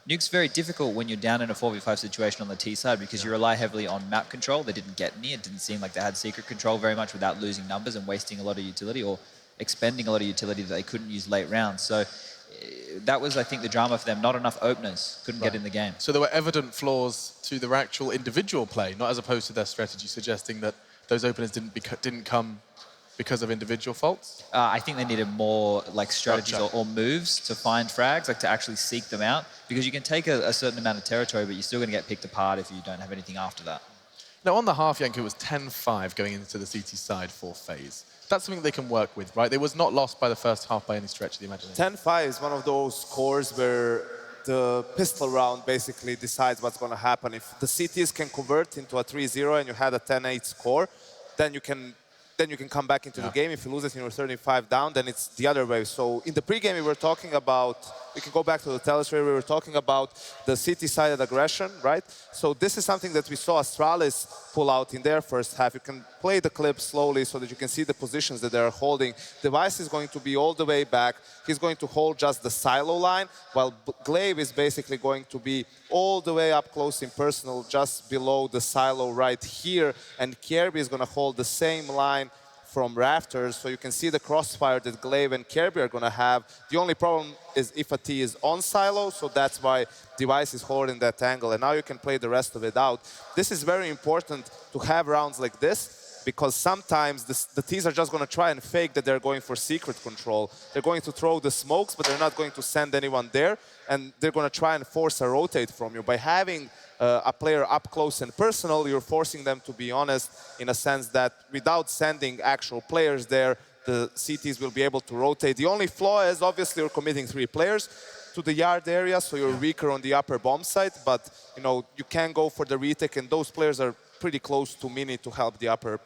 Nuke's very difficult when you're down in a 4v5 situation on the T side because you rely heavily on map control. They didn't get any. It didn't seem like they had secret control very much without losing numbers and wasting a lot of utility or expending a lot of utility that they couldn't use late rounds. So that was, I think, the drama for them. Not enough openers. Couldn't get in the game. So there were evident flaws to their actual individual play, not as opposed to their strategy, suggesting that those openers didn't come because of individual faults? I think they needed more like strategies or moves to find frags, like to actually seek them out, because you can take a certain amount of territory, but you're still going to get picked apart if you don't have anything after that. Now, on the half, Yank, it was 10-5 going into the CT side for FaZe. That's something they can work with, right? They was not lost by the first half by any stretch of the imagination. 10-5 is one of those scores where the pistol round basically decides what's going to happen. If the CTs can convert into a 3-0 and you had a 10-8 score, then you can then you can come back into the game. If you lose it and you're 35 down, then it's the other way. So in the pregame, we were talking about, we can go back to the telestrator, we were talking about the city-sided aggression, right? So this is something that we saw Astralis pull out in their first half. You can play the clip slowly so that you can see the positions that they're holding. Device is going to be all the way back. He's going to hold just the silo line, while Glaive is basically going to be all the way up close in personal, just below the silo right here. And Kirby is going to hold the same line from rafters, so you can see the crossfire that Glaive and Kirby are going to have. The only problem is if a T is on silo, so that's why Device is holding that angle, and now you can play the rest of it out. This is very important to have rounds like this, because sometimes the Ts are just going to try and fake that they're going for secret control. They're going to throw the smokes, but they're not going to send anyone there, and they're going to try and force a rotate from you. By having a player up close and personal, you're forcing them to be honest in a sense that without sending actual players there, the CTs will be able to rotate. The only flaw is obviously you're committing 3 players to the yard area, so you're weaker on the upper bomb site, but you can go for the retake, and those players are pretty close to Mini to help the upper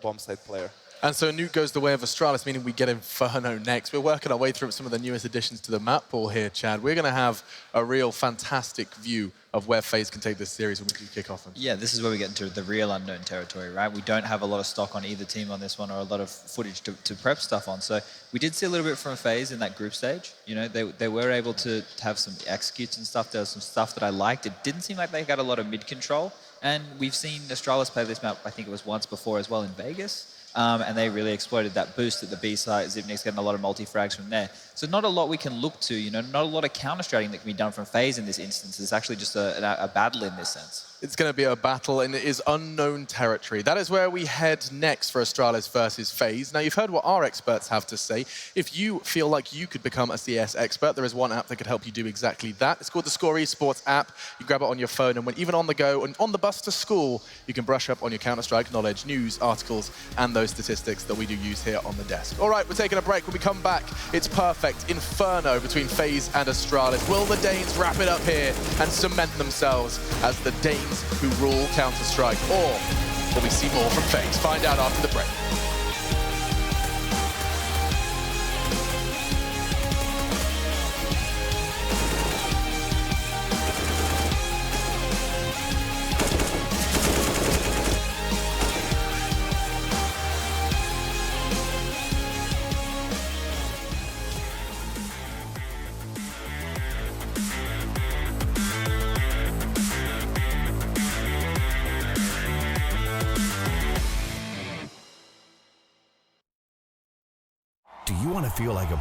bomb site player. And so Nuke goes the way of Astralis, meaning we get Inferno next. We're working our way through some of the newest additions to the map pool here, Chad. We're going to have a real fantastic view of where FaZe can take this series when we do kick off. Yeah, this is where we get into the real unknown territory, right? We don't have a lot of stock on either team on this one, or a lot of footage to prep stuff on. So we did see a little bit from FaZe in that group stage. They were able to have some executes and stuff. There was some stuff that I liked. It didn't seem like they got a lot of mid control. And we've seen Astralis play this map, I think it was once before as well in Vegas. And they really exploited that boost at the B site. Zipnik's getting a lot of multi-frags from there. So not a lot we can look to, not a lot of counter-strating that can be done from FaZe in this instance. It's actually just a battle in this sense. It's going to be a battle, and it is unknown territory. That is where we head next for Astralis versus FaZe. Now, you've heard what our experts have to say. If you feel like you could become a CS expert, there is one app that could help you do exactly that. It's called the theScore esports app. You grab it on your phone, and when even on the go and on the bus to school, you can brush up on your Counter-Strike knowledge, news, articles, and those statistics that we do use here on the desk. All right, we're taking a break. When we come back, it's perfect Inferno between FaZe and Astralis. Will the Danes wrap it up here and cement themselves as the Danes who rule Counter-Strike, or will we see more from FaZe? Find out after the break. Do you want to feel like a